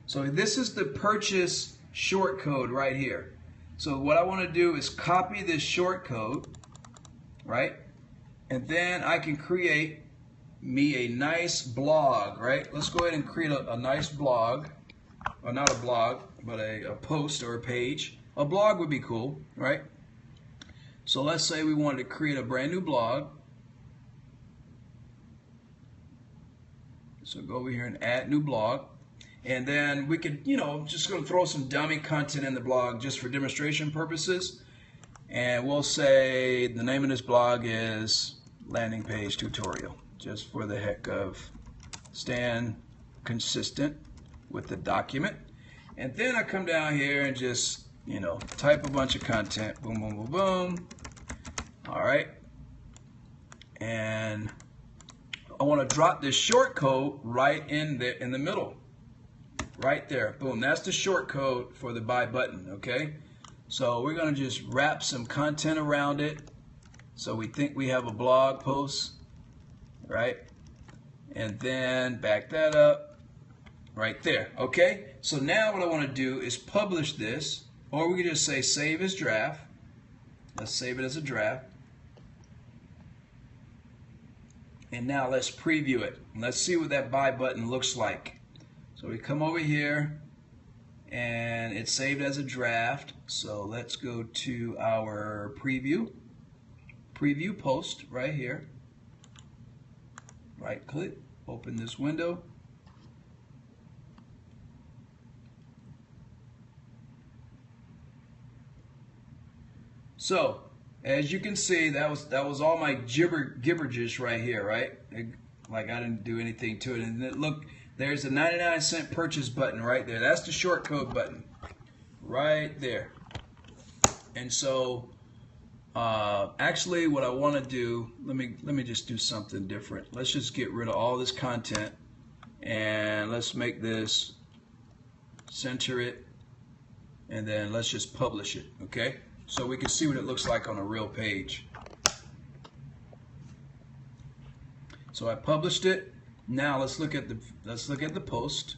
so this is the purchase short code right here. So what I want to do is copy this short code, right? And then I can create me a nice blog, right? Let's go ahead and create a nice blog, or not a blog, but a post or a page. A blog would be cool, right? So let's say we wanted to create a brand new blog. So go over here and add new blog. And then we could, just going to throw some dummy content in the blog just for demonstration purposes. And we'll say the name of this blog is landing page tutorial, just for the heck of staying consistent with the document. And then I come down here and just, you know, type a bunch of content. Boom, boom, boom, boom. All right. And I want to drop this short code right in the middle. Right there. Boom. That's the short code for the buy button. Okay. So we're going to just wrap some content around it. So we think we have a blog post. Right. And then back that up. Right there. Okay. So now what I want to do is publish this. Or we can just say save as draft. Let's save it as a draft. And now let's preview it. Let's see what that buy button looks like. So we come over here and it's saved as a draft. So let's go to our preview post right here. Right click, open this window. So as you can see, that was all my gibberish right here, right? Like I didn't do anything to it. And look, there's a 99-cent purchase button right there. That's the short code button right there. And so actually what I want to do, let me just do something different. Let's just get rid of all this content and let's make this, center it, and then let's just publish it, okay? So we can see what it looks like on a real page. So I published it. Now let's look at the post.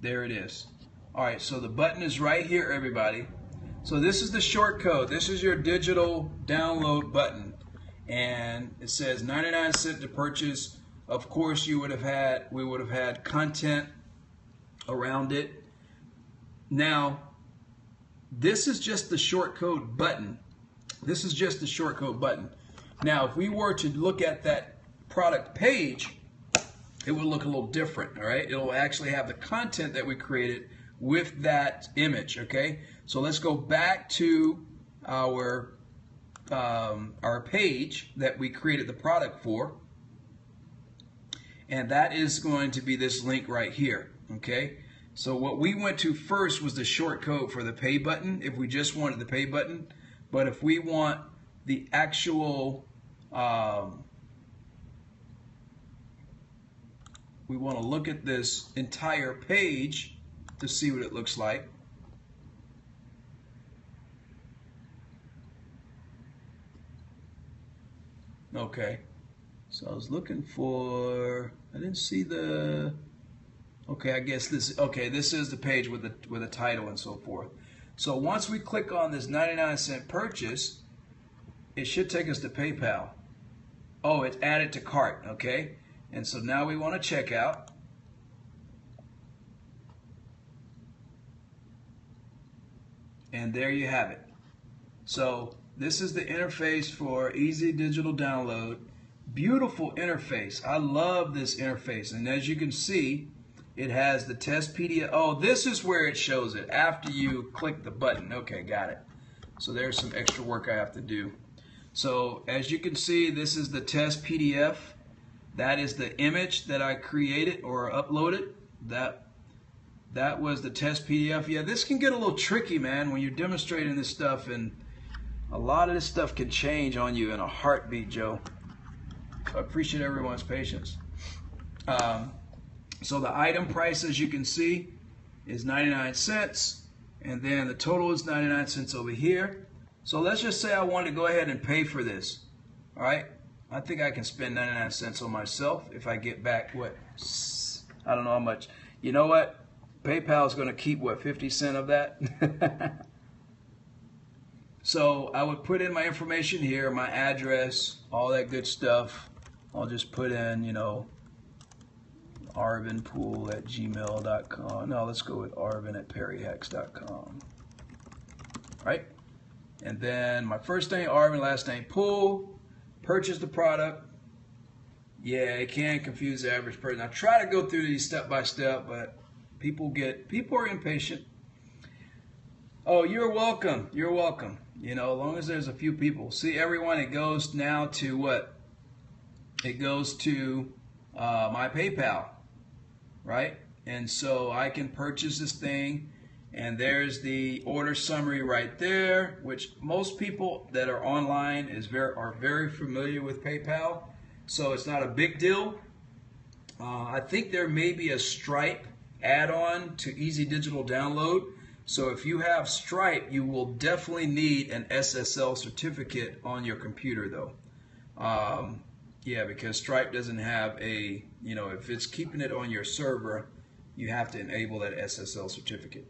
There it is. All right, so the button is right here, everybody. So this is the short code. This is your digital download button, and it says 99 cents to purchase. Of course, we would have had content around it. Now, this is just the short code button. This is just the short code button. Now, if we were to look at that product page, it would look a little different, all right? It'll actually have the content that we created with that image, okay? So let's go back to our page that we created the product for, and that is going to be this link right here. Okay, so what we went to first was the short code for the pay button, if we just wanted the pay button. But if we want the actual, we want to look at this entire page to see what it looks like. Okay, so I was looking for, I didn't see the, okay, I guess this, okay, this is the page with the title and so forth. So once we click on this 99-cent purchase, it should take us to PayPal. Oh, it's added to cart, okay? And so now we want to check out. And there you have it. So this is the interface for easy digital download. Beautiful interface. I love this interface. And as you can see, it has the test PDF. Oh, this is where it shows it after you click the button. Okay, got it. So there's some extra work I have to do. So as you can see, this is the test PDF. That is the image that I created or uploaded. That was the test PDF. Yeah, this can get a little tricky, man, when you're demonstrating this stuff, and a lot of this stuff can change on you in a heartbeat, Joe. So I appreciate everyone's patience. So the item price, as you can see, is 99 cents, and then the total is 99 cents over here. So let's just say I want to go ahead and pay for this. All right, I think I can spend 99 cents on myself if I get back what, I don't know how much. You know what? PayPal is going to keep what, 50 cents of that. So I would put in my information here, my address, all that good stuff. I'll just put in, you know, ArvinPoole@gmail.com. No, let's go with Arvin@perryhacks.com. Right? And then my first name, Arvin, last name, Poole. Purchase the product. Yeah, it can confuse the average person. I try to go through these step by step, but People are impatient. Oh, you're welcome. You're welcome. You know, as long as there's a few people. See, everyone, it goes now to what? It goes to my PayPal, right? And so I can purchase this thing, and there's the order summary right there, which most people that are online are very familiar with PayPal, so it's not a big deal. I think there may be a Stripe add-on to Easy Digital Download. So if you have Stripe, you will definitely need an SSL certificate on your computer, though. Yeah, because Stripe doesn't have a, you know, if it's keeping it on your server, you have to enable that SSL certificate.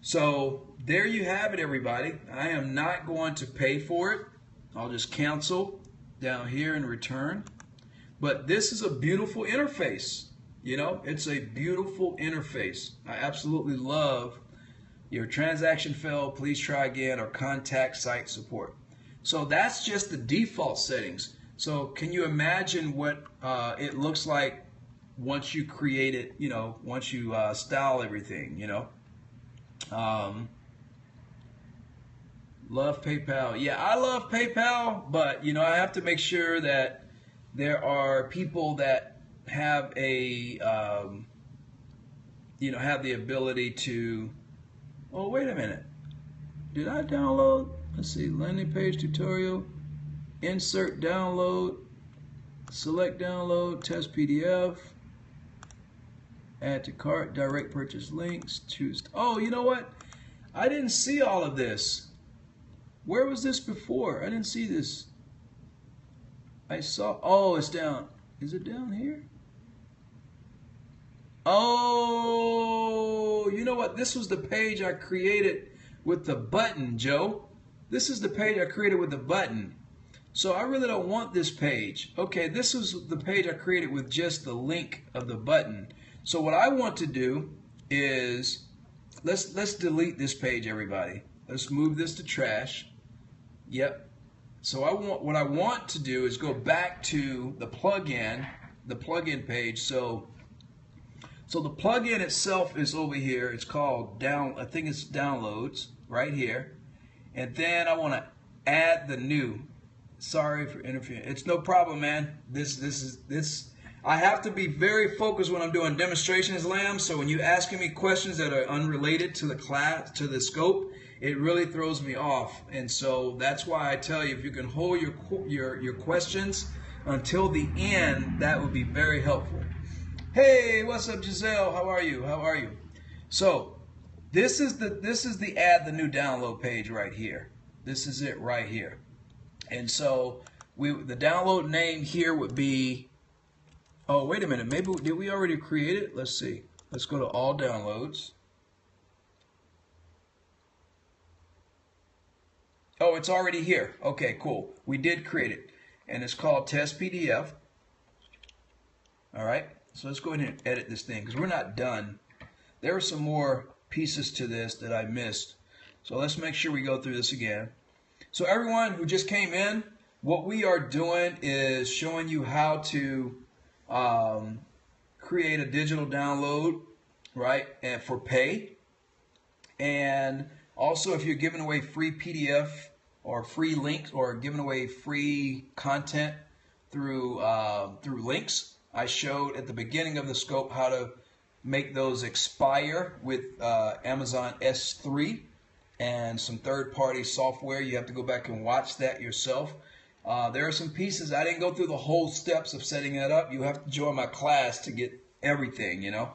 So there you have it, everybody. I am not going to pay for it. I'll just cancel down here and return. But this is a beautiful interface. You know, it's a beautiful interface. I absolutely love your transaction failed, please try again, or contact site support. So that's just the default settings. So can you imagine what it looks like once you create it, you know, once you style everything, you know? Love PayPal. Yeah, I love PayPal, but, you know, I have to make sure that there are people that have a, you know, have the ability to, oh, wait a minute. Did I download? Let's see, landing page tutorial, insert download, select download, test PDF, add to cart, direct purchase links, choose. Oh, you know what? I didn't see all of this. Where was this before? I didn't see this. I saw, oh, it's down. Is it down here? Oh, you know what? This was the page I created with the button, Joe. This is the page I created with the button. So I really don't want this page. Okay, this is the page I created with just the link of the button. So what I want to do is, let's delete this page, everybody. Let's move this to trash. Yep. So what I want to do is go back to the plugin page. So the plugin itself is over here. It's called I think it's downloads right here. And then I want to add the new. Sorry for interfering. It's no problem, man. This I have to be very focused when I'm doing demonstrations, Lamb. So when you asking me questions that are unrelated to the class, to the scope, it really throws me off. And so that's why I tell you, if you can hold your questions until the end, that would be very helpful. Hey, what's up, Giselle? How are you? How are you? So this is the add the new download page right here. This is it right here. And so the download name here would be, oh, wait a minute. Maybe did we already create it? Let's see. Let's go to all downloads. Oh, it's already here. Okay, cool. We did create it. And it's called test PDF. All right. So let's go ahead and edit this thing because we're not done. There are some more pieces to this that I missed. So let's make sure we go through this again. So everyone who just came in, what we are doing is showing you how to create a digital download, right, and for pay. And also if you're giving away free PDF or free links or giving away free content through links, I showed at the beginning of the scope how to make those expire with Amazon S3 and some third-party software. You have to go back and watch that yourself. There are some pieces. I didn't go through the whole steps of setting that up. You have to join my class to get everything, you know.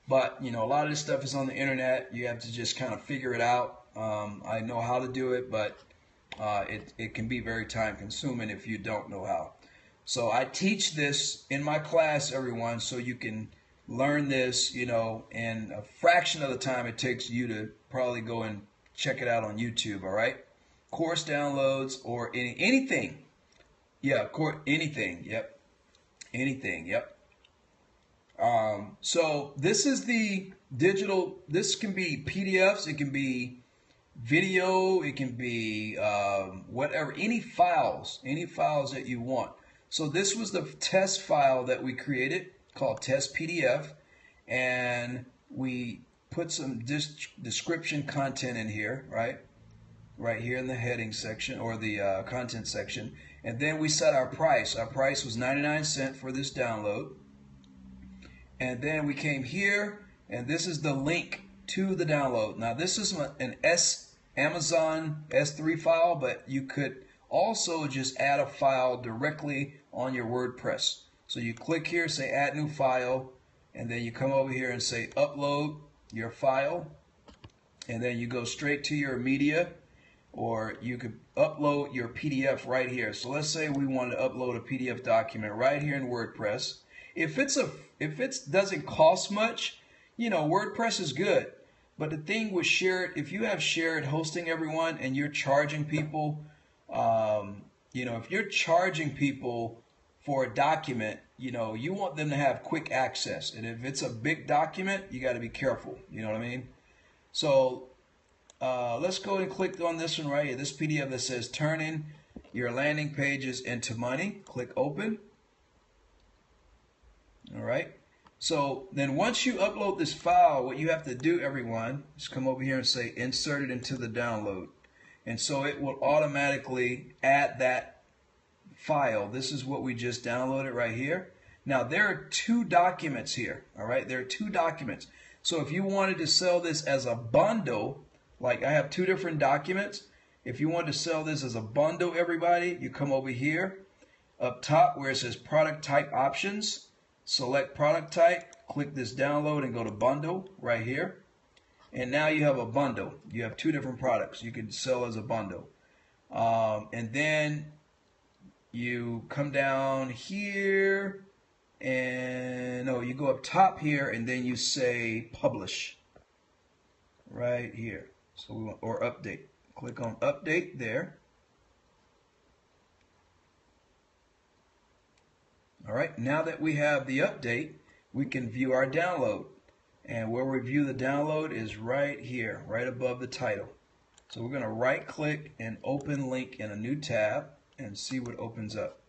But, you know, a lot of this stuff is on the internet. You have to just kind of figure it out. I know how to do it, but it can be very time-consuming if you don't know how. So I teach this in my class, everyone, so you can learn this, you know, in a fraction of the time it takes you to probably go and check it out on YouTube, all right? Course downloads or anything. Yeah, anything, yep. Anything, yep. So this is the digital, this can be PDFs, it can be video, it can be whatever, any files that you want. So this was the test file that we created called test PDF, and we put some description content in here, right here in the heading section or the content section, and then we set our price. Our price was 99 cents for this download, and then we came here, and this is the link to the download. Now this is an Amazon S3 file, but you could also just add a file directly on your WordPress. So you click here, say add new file, and then you come over here and say upload your file, and then you go straight to your media, or you could upload your PDF right here. So let's say we wanted to upload a PDF document right here in WordPress. If it doesn't cost much, you know, WordPress is good. But the thing with shared, if you have shared hosting, everyone, and you're charging people, you know, if you're charging people for a document, you know, you want them to have quick access. And if it's a big document, you got to be careful. You know what I mean? So let's go and click on this one right here, this PDF that says turning your landing pages into money. Click open. All right. So then once you upload this file, what you have to do, everyone, is come over here and say insert it into the download. And so it will automatically add that file. This is what we just downloaded right here. Now there are two documents here. All right. There are two documents. So if you wanted to sell this as a bundle, like I have two different documents. If you want to sell this as a bundle, everybody, you come over here up top where it says product type options. Select product type, click this download and go to bundle right here. And now you have a bundle. You have two different products you can sell as a bundle. And then you come down here and you go up top here and then you say publish right here. So we want, or update. Click on update there. All right, now that we have the update, we can view our download. And where we view the download is right here, right above the title. So we're going to right click and open link in a new tab and see what opens up.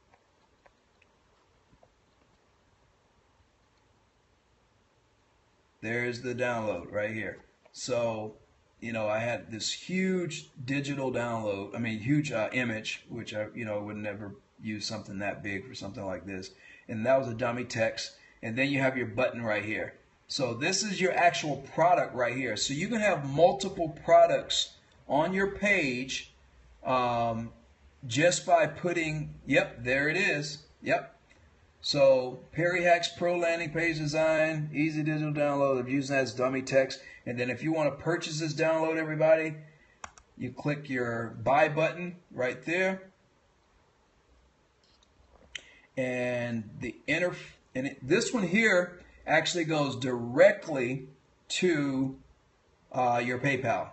There's the download right here. So, you know, I had this huge digital download, huge image, which I, would never use something that big for something like this. And that was a dummy text. And then you have your button right here. So this is your actual product right here. So you can have multiple products on your page just by putting, yep, there it is. Yep. So Perry Hacks Pro Landing Page Design, easy digital download of using that as dummy text. And then if you want to purchase this download, everybody, you click your buy button right there. And this one here actually goes directly to your PayPal.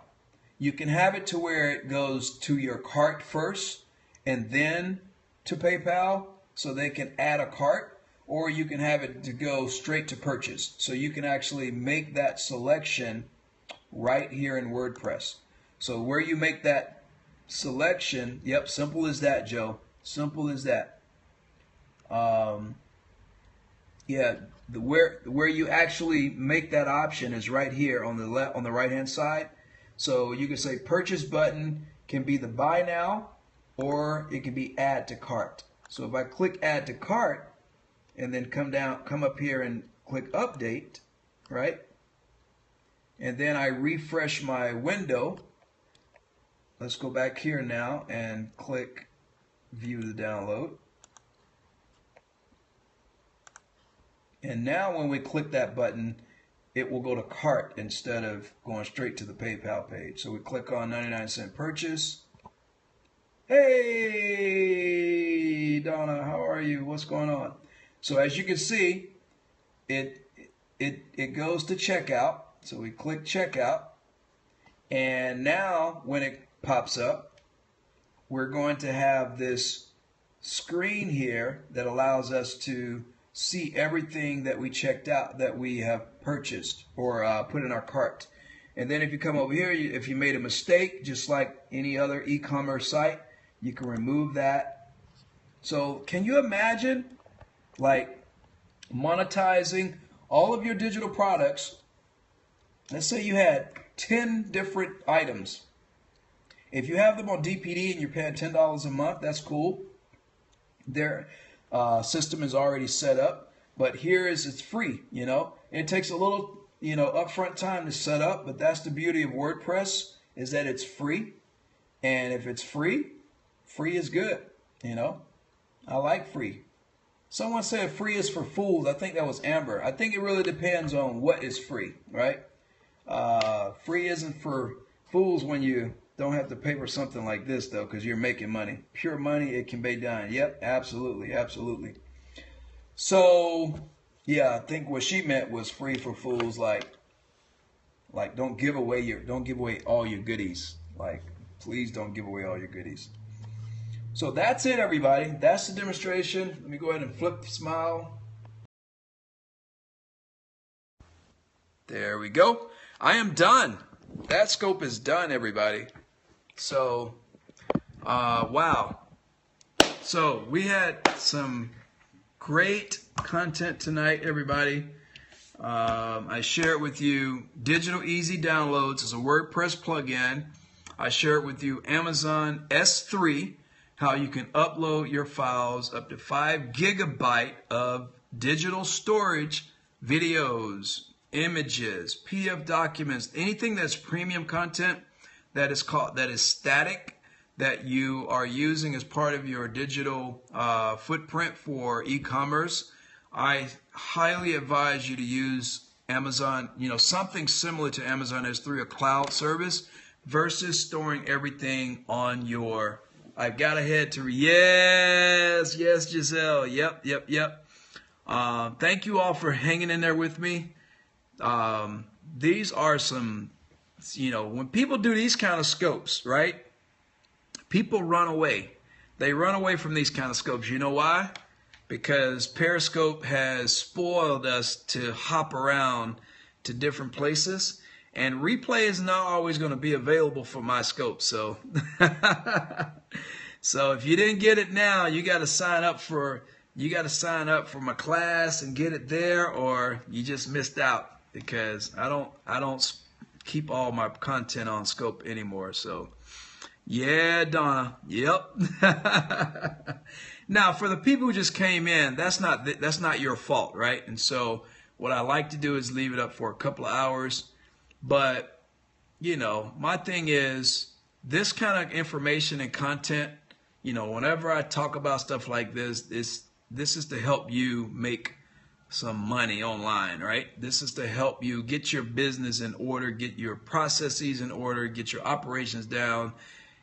You can have it to where it goes to your cart first and then to PayPal so they can add a cart, or you can have it to go straight to purchase. So you can actually make that selection right here in WordPress. So where you make that selection, yep, simple as that, Joe. Simple as that. Where you actually make that option is right here on the right hand side. So you can say purchase button can be the buy now, or it can be add to cart. So if I click add to cart and then come up here and click update, right? And then I refresh my window. Let's go back here now and click view the download. And now when we click that button, it will go to cart instead of going straight to the PayPal page. So we click on 99-cent purchase. Hey, Donna, how are you? What's going on? So as you can see, it goes to checkout. So we click checkout. And now when it pops up, we're going to have this screen here that allows us to see everything that we checked out, that we have purchased or put in our cart. And then if you come over here, if you made a mistake, just like any other e-commerce site, you can remove that. So can you imagine like monetizing all of your digital products, let's say you had 10 different items. If you have them on DPD and you're paying $10 a month, that's cool. Their system is already set up, but here is it's free. It takes a little upfront time to set up, but that's the beauty of WordPress, is that it's free. And if it's free, free is good. I like free. Someone said free is for fools. I think that was Amber. I think it really depends on what is free, right? Free isn't for fools when you don't have to pay for something like this, though, because you're making money. Pure money, it can be done. Yep, absolutely, absolutely. So, yeah, I think what she meant was free for fools, like don't give away all your goodies. Like, please don't give away all your goodies. So that's it, everybody. That's the demonstration. Let me go ahead and flip the smile. There we go. I am done. That scope is done, everybody. So, wow. So we had some great content tonight, everybody. I shared with you Digital Easy Downloads as a WordPress plugin. I shared with you Amazon S3, how you can upload your files up to 5 GB of digital storage, videos, images, PDF documents, anything that's premium content that is static, that you are using as part of your digital footprint for e-commerce. I highly advise you to use Amazon, something similar to Amazon S3, a cloud service, versus storing everything on your, I've got to head to, yes, Giselle, yep. Thank you all for hanging in there with me. These are some, when people do these kind of scopes, right? People run away. They run away from these kind of scopes. You know why? Because Periscope has spoiled us to hop around to different places, and replay is not always going to be available for my scope. So, so if you didn't get it now, you got to sign up for my class and get it there, or you just missed out, because I don't keep all my content on scope anymore. So, yeah, Donna, yep. Now, for the people who just came in, that's not your fault, right? And so what I like to do is leave it up for a couple of hours. But, my thing is, this kind of information and content, whenever I talk about stuff like this is to help you make some money online, right? This is to help you get your business in order, get your processes in order, get your operations down,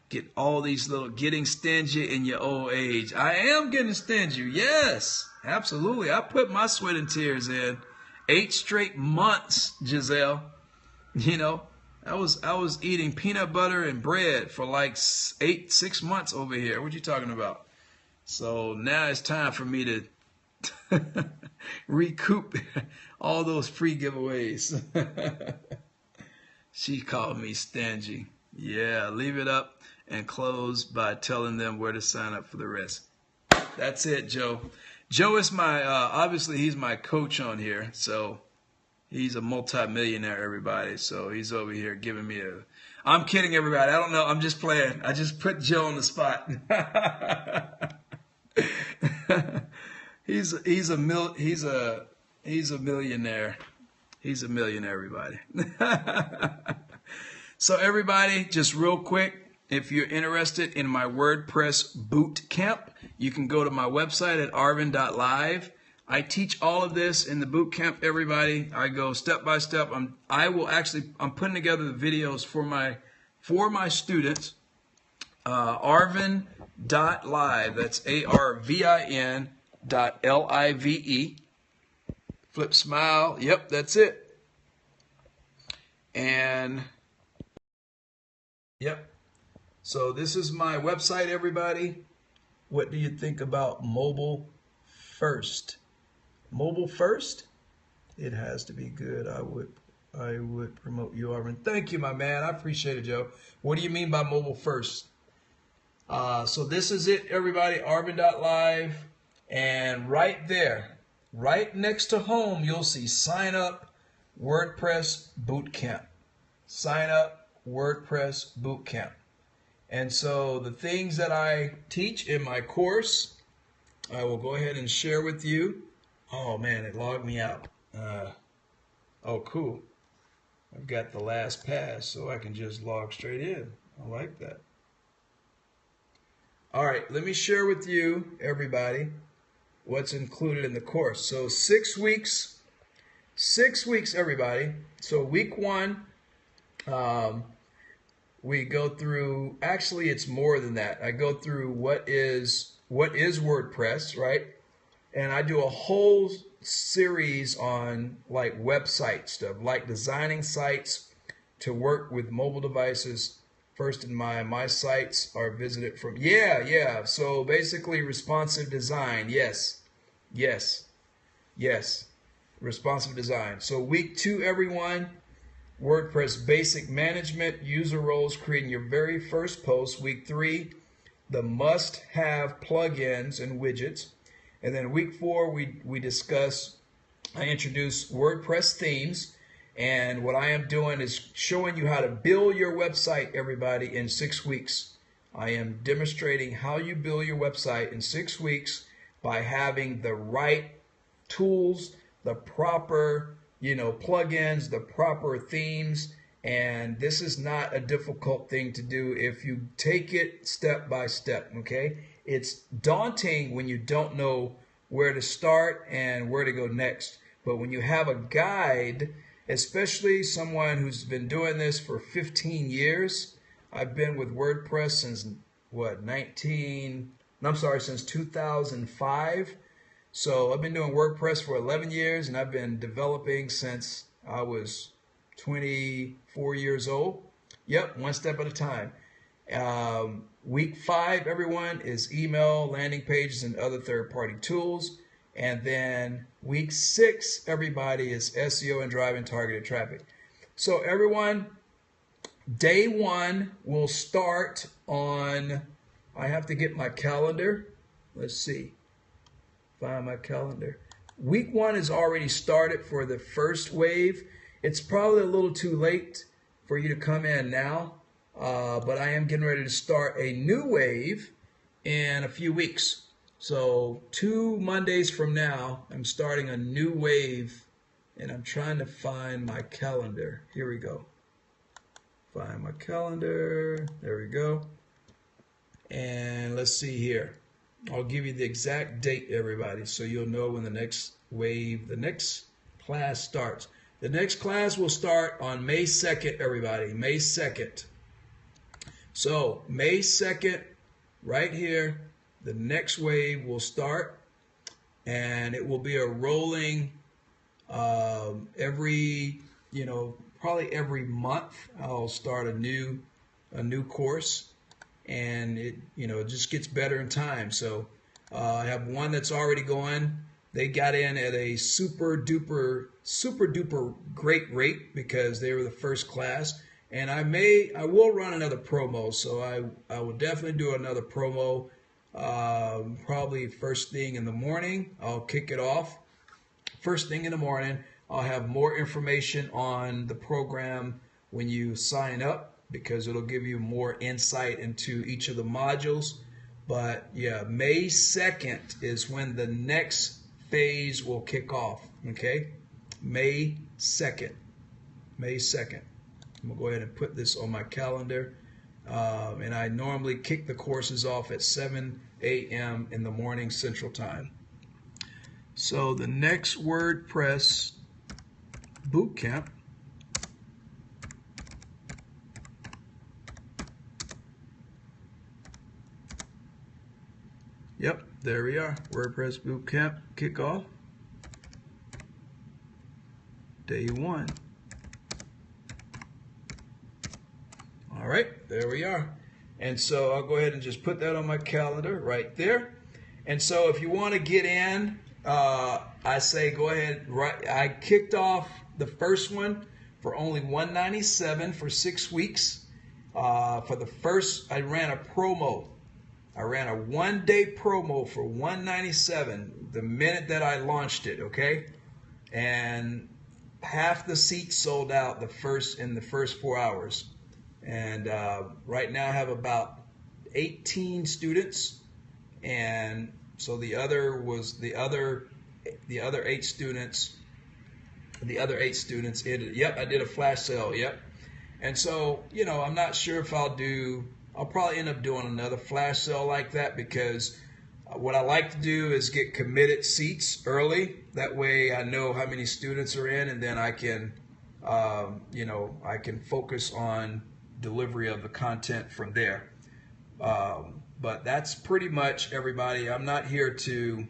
get all these getting stingy in your old age. I am getting stingy. Yes, absolutely. I put my sweat and tears in 8 straight months, Giselle. I was eating peanut butter and bread for like 6 months over here. What you talking about? So now it's time for me to recoup all those free giveaways. She called me stingy. Yeah, leave it up and close by telling them where to sign up for the rest. That's it, Joe. Joe is my, obviously he's my coach on here, so he's a multi-millionaire, everybody. So he's over here giving me I'm kidding, everybody. I don't know. I'm just playing. I just put Joe on the spot. He's a millionaire. He's a millionaire, everybody. So everybody, just real quick, if you're interested in my WordPress boot camp, you can go to my website at arvin.live. I teach all of this in the boot camp, everybody. I go step by step. I'm putting together the videos for my students. Arvin.live. That's ARVIN.LIVE. Flip smile. Yep, that's it. And yep. So this is my website, everybody. What do you think about mobile first? Mobile first? It has to be good. I would promote you, Arvin. Thank you, my man. I appreciate it, Joe. What do you mean by mobile first? So this is it, everybody. Arvin.live. And right there, right next to home, you'll see sign up WordPress Bootcamp. Sign up WordPress Bootcamp. And so the things that I teach in my course, I will go ahead and share with you. Oh man, it logged me out. Oh, cool. I've got the last pass, so I can just log straight in. I like that. All right, let me share with you, everybody, what's included in the course. So 6 weeks, everybody. So week 1, we go through, actually it's more than that. I go through what is WordPress, right? And I do a whole series on like website stuff, like designing sites to work with mobile devices. First in my sites are visited from, yeah. So basically responsive design, yes. Responsive design. So week 2, everyone, WordPress basic management, user roles, creating your very first post. Week 3, the must-have plugins and widgets. And then week 4, I introduce WordPress themes. And what I am doing is showing you how to build your website, everybody, in 6 weeks. I am demonstrating how you build your website in 6 weeks by having the right tools, the proper, plugins, the proper themes. And this is not a difficult thing to do if you take it step by step, okay? It's daunting when you don't know where to start and where to go next. But when you have a guide, especially someone who's been doing this for 15 years. I've been with WordPress since since 2005. So I've been doing WordPress for 11 years, and I've been developing since I was 24 years old. Yep, one step at a time. Week 5, everyone, is email, landing pages, and other third-party tools. And then week 6, everybody, is SEO and driving targeted traffic. So everyone, day 1 will start on, I have to get my calendar. Let's see, find my calendar. Week 1 is already started for the first wave. It's probably a little too late for you to come in now, but I am getting ready to start a new wave in a few weeks. So 2 Mondays from now, I'm starting a new wave, and I'm trying to find my calendar. Here we go. Find my calendar. There we go. And let's see here. I'll give you the exact date, everybody, so you'll know when the next wave, the next class starts. The next class will start on May 2nd, everybody. May 2nd. So May 2nd, right here, the next wave will start, and it will be a rolling probably every month. I'll start a new course, and it just gets better in time. So I have one that's already going. They got in at a super duper great rate because they were the first class. And I will run another promo, so I will definitely do another promo. Probably first thing in the morning. I'll kick it off. First thing in the morning, I'll have more information on the program when you sign up, because it'll give you more insight into each of the modules. But yeah, May 2nd is when the next phase will kick off. Okay, May 2nd. May 2nd. I'm gonna go ahead and put this on my calendar. And I normally kick the courses off at 7 a.m. in the morning Central Time. So the next WordPress Bootcamp Yep, there we are. WordPress Bootcamp kickoff. Day 1. All right, there we are. And so I'll go ahead and just put that on my calendar right there. And so if you want to get in, I say go ahead. I kicked off the first one for only $197 for 6 weeks. For the first, I ran a promo. I ran a one-day promo for $197 the minute that I launched it, okay? And half the seats sold out in the first 4 hours. And right now I have about 18 students, and so the other 8 students. Yep, I did a flash sale. Yep. And so, you know, I'm not sure if I'll probably end up doing another flash sale like that, because what I like to do is get committed seats early. That way I know how many students are in, and then I can, you know, I can focus on delivery of the content from there. But that's pretty much, everybody. I'm not here to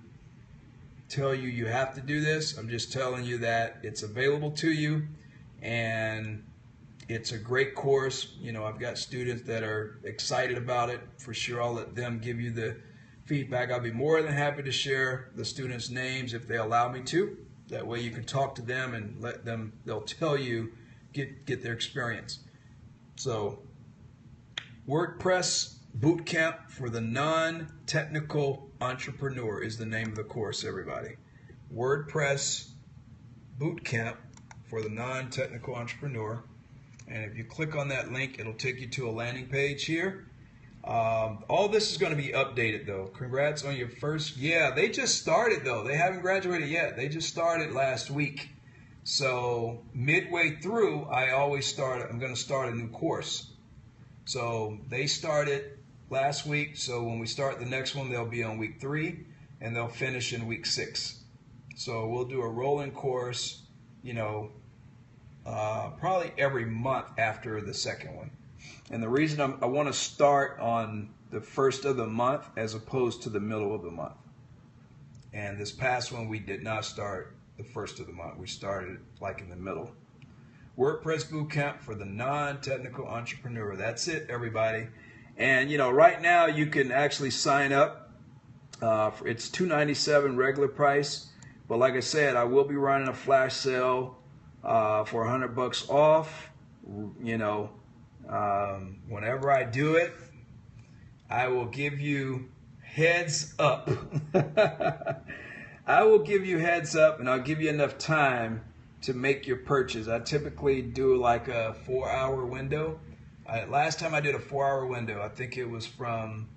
tell you you have to do this. I'm just telling you that it's available to you, and it's a great course. You know, I've got students that are excited about it. For sure, I'll let them give you the feedback. I'll be more than happy to share the students' names if they allow me to. That way you can talk to them and let them, they'll tell you, get their experience. So, WordPress Bootcamp for the Non-Technical Entrepreneur is the name of the course, everybody. WordPress Bootcamp for the Non-Technical Entrepreneur. And if you click on that link, it'll take you to a landing page here. All this is going to be updated, though. Congrats on your first. Yeah, they just started, though. They haven't graduated yet. They just started last week. So midway through, I'm going to start a new course. So they started last week. So when we start the next one, they'll be on week 3, and they'll finish in week 6. So we'll do a rolling course, you know, probably every month after the second one. And the reason I want to start on the first of the month as opposed to the middle of the month. And this past one, we did not start the first of the month. We started like in the middle. WordPress Bootcamp for the Non-Technical Entrepreneur. That's it, everybody. And, you know, right now you can actually sign up. It's $297 regular price. But like I said, I will be running a flash sale for $100 off. You know, whenever I do it, I will give you heads up. I will give you heads up, and I'll give you enough time to make your purchase. I typically do like a 4-hour window. Last time I did a 4-hour window, I think it was from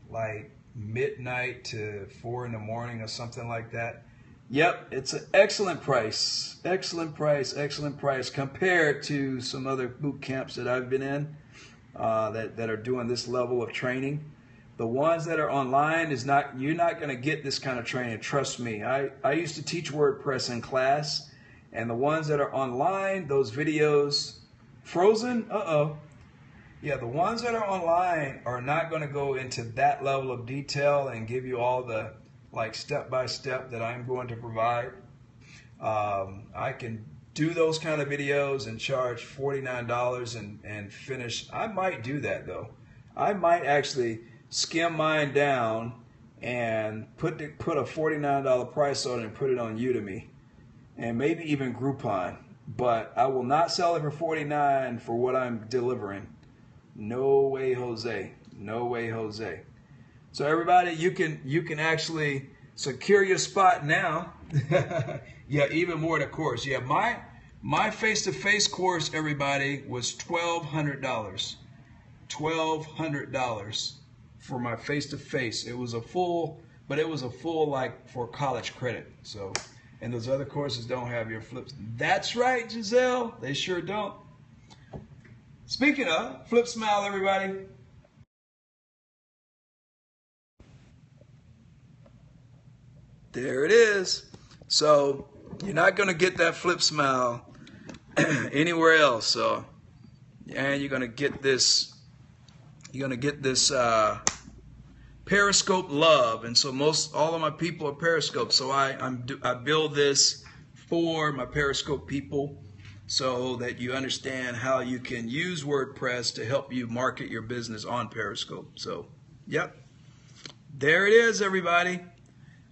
like midnight to 4 in the morning or something like that. Yep, it's an excellent price. Excellent price compared to some other boot camps that I've been in that are doing this level of training. The ones that are online, you're not going to get this kind of training. Trust me. I used to teach WordPress in class, and the ones that are online, those videos, frozen, yeah, the ones that are online are not going to go into that level of detail and give you all the like step-by-step that I'm going to provide. I can do those kind of videos and charge $49 and finish. I might do that, though. I might actually skim mine down and put a $49 price on it and put it on Udemy and maybe even Groupon. But I will not sell it for $49 for what I'm delivering. No way, Jose. No way, Jose. So everybody, you can actually secure your spot now. Yeah, even more the course. Yeah, my face-to-face course, everybody, was $1,200. $1,200 for my face-to-face. It was a full, but it was a full like for college credit. So, and those other courses don't have your flips. That's right, Giselle. They sure don't. Speaking of, flip smile, everybody. There it is. So you're not going to get that flip smile anywhere else. So, and you're going to get this. You're going to get this Periscope love. And so all of my people are Periscope. So I build this for my Periscope people, so that you understand how you can use WordPress to help you market your business on Periscope. So, yep. There it is, everybody.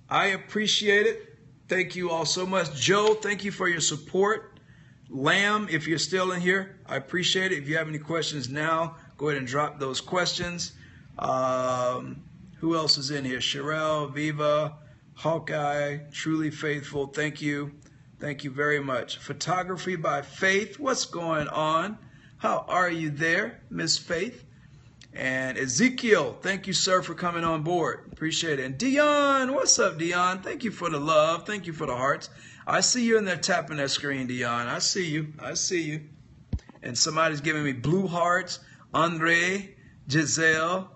I appreciate it. Thank you all so much. Joe, thank you for your support. Lamb, if you're still in here, I appreciate it. If you have any questions now, go ahead and drop those questions. Who else is in here? Sherelle, Viva, Hawkeye, Truly Faithful. Thank you. Thank you very much. Photography by Faith. What's going on? How are you there, Miss Faith? And Ezekiel, thank you, sir, for coming on board. Appreciate it. And Dion, what's up, Dion? Thank you for the love. Thank you for the hearts. I see you in there tapping that screen, Dion. I see you. I see you. And somebody's giving me blue hearts. Andre, Giselle.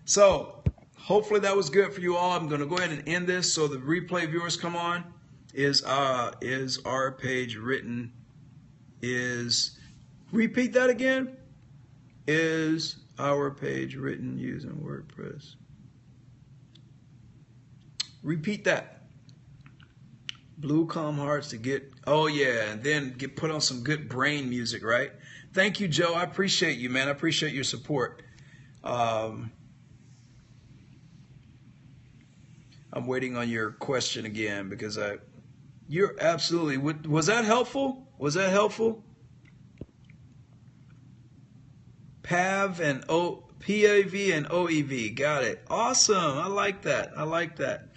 So hopefully that was good for you all. I'm going to go ahead and end this so the replay viewers come on. Is our page written? Repeat that again. Is our page written using WordPress? Repeat that. Blue calm hearts to get, oh yeah, and then put on some good brain music, right? Thank you, Joe. I appreciate you, man. I appreciate your support. I'm waiting on your question again because you're absolutely, was that helpful? Was that helpful? PAV and PAV and OEV. Got it. Awesome. I like that. I like that.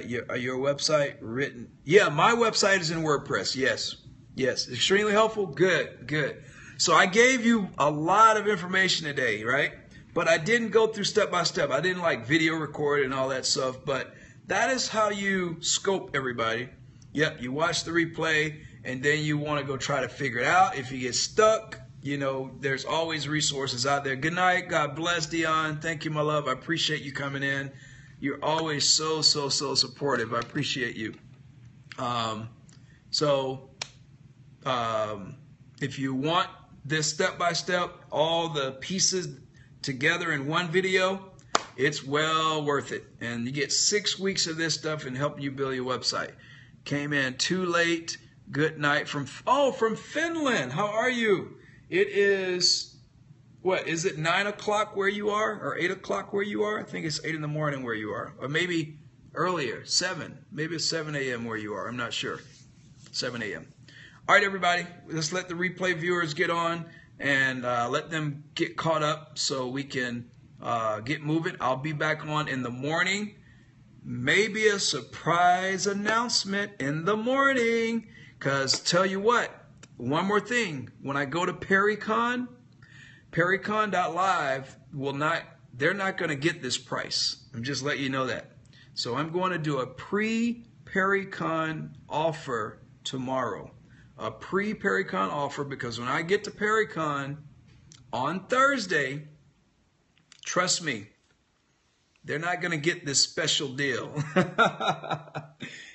Your website written? Yeah, my website is in WordPress. Yes. Yes. Extremely helpful. Good. Good. So I gave you a lot of information today, right? But I didn't go through step by step. I didn't like video record and all that stuff. But that is how you scope everybody. Yep. You watch the replay and then you want to go try to figure it out. If you get stuck, you know, there's always resources out there. Good night. God bless, Dion. Thank you, my love. I appreciate you coming in. You're always so supportive. I appreciate you. If you want this step-by-step, all the pieces together in one video, it's well worth it. And you get 6 weeks of this stuff and helping you build your website. Came in too late. Good night from Finland. How are you? It is, what, is it 9 o'clock where you are or 8 o'clock where you are? I think it's 8 in the morning where you are, or maybe earlier, 7. Maybe it's 7 a.m. where you are. I'm not sure. 7 a.m. All right, everybody, let's let the replay viewers get on and let them get caught up so we can get moving. I'll be back on in the morning. Maybe a surprise announcement in the morning, because tell you what, one more thing. When I go to Perrycon, Perrycon.live they're not going to get this price. I'm just letting you know that. So I'm going to do a pre-Perrycon offer tomorrow. A pre-Perrycon offer, because when I get to Perrycon on Thursday, trust me, they're not going to get this special deal.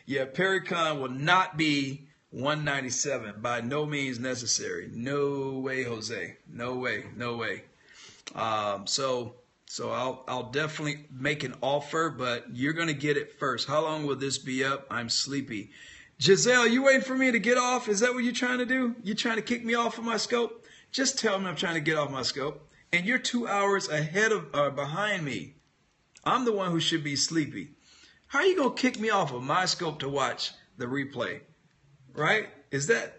Yeah, Perrycon will not be $197 by no means necessary. No way, Jose. No way. No way. So I'll definitely make an offer, but you're gonna get it first. How long will this be up? I'm sleepy. Giselle, you waiting for me to get off? Is that what you're trying to do? You trying to kick me off of my scope? Just tell me I'm trying to get off my scope. And you're 2 hours ahead of behind me. I'm the one who should be sleepy. How are you gonna kick me off of my scope to watch the replay? Right? Is that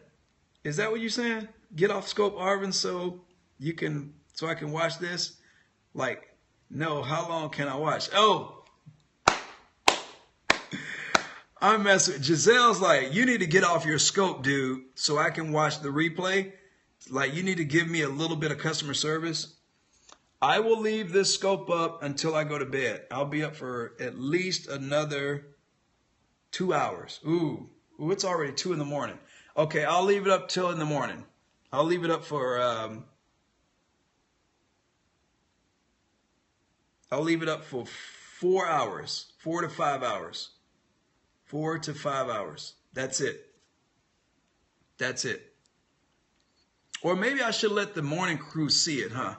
what you're saying? Get off scope, Arvin, so I can watch this? Like, no, how long can I watch? Oh, I'm messing with Giselle's like, you need to get off your scope, dude, so I can watch the replay. Like, you need to give me a little bit of customer service. I will leave this scope up until I go to bed. I'll be up for at least another 2 hours. Ooh, it's already 2 in the morning. Okay, I'll leave it up till in the morning. I'll leave it up for, I'll leave it up for 4 hours, 4 to 5 hours. 4 to 5 hours. That's it. That's it. Or maybe I should let the morning crew see it, huh?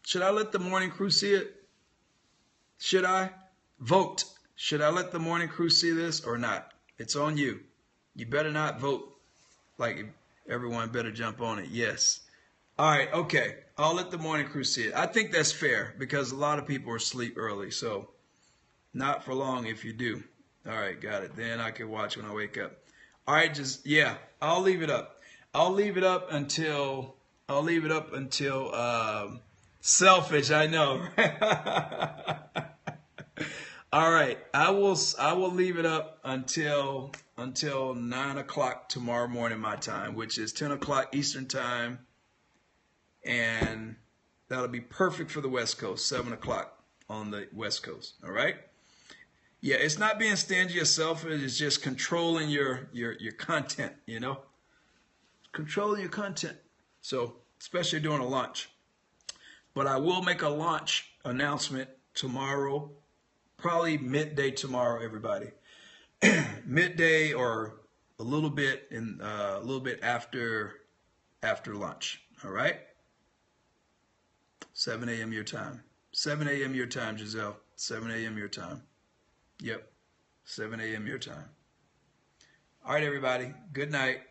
Should I let the morning crew see it? Should I? Vote. Should I let the morning crew see this or not? It's on you. You better not vote. Like, everyone better jump on it. Yes. All right. Okay. I'll let the morning crew see it. I think that's fair because a lot of people are asleep early. So not for long if you do. All right. Got it. Then I can watch when I wake up. All right. Yeah, I'll leave it up. I'll leave it up until Selfish, I know. All right, I will leave it up until 9 o'clock tomorrow morning my time, which is 10 o'clock Eastern time, and that'll be perfect for the West Coast, 7 o'clock on the West Coast. All right. Yeah, it's not being stingy or selfish. It's just controlling your content. You know, controlling your content. So especially during a launch. But I will make a launch announcement tomorrow. Probably midday tomorrow, everybody. Midday or a little bit after lunch. All right. 7 a.m. your time. 7 a.m. your time, Giselle. 7 a.m. your time. Yep. 7 a.m. your time. All right, everybody. Good night.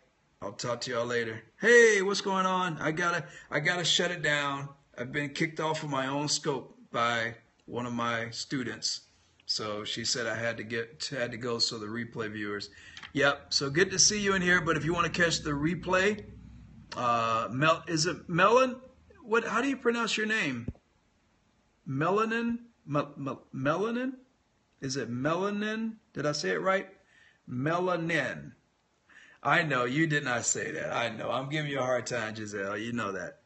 I'll talk to y'all later. Hey, what's going on? I gotta shut it down. I've been kicked off of my own scope by one of my students. So she said I had to go, so the replay viewers. Yep, so good to see you in here, but if you want to catch the replay, is it Melon? How do you pronounce your name? Melanin? Melanin? Is it melanin? Did I say it right? Melanin. I know, you did not say that. I know, I'm giving you a hard time, Giselle. You know that.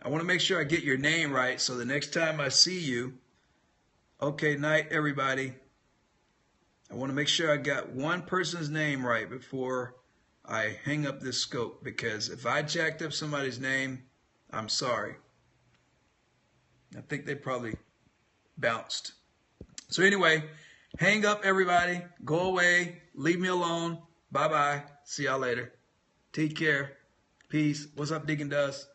I want to make sure I get your name right, so the next time I see you, okay, night, everybody. I want to make sure I got one person's name right before I hang up this scope, because if I jacked up somebody's name, I'm sorry. I think they probably bounced. So anyway, hang up, everybody. Go away. Leave me alone. Bye-bye. See y'all later. Take care. Peace. What's up, Deacon Dust?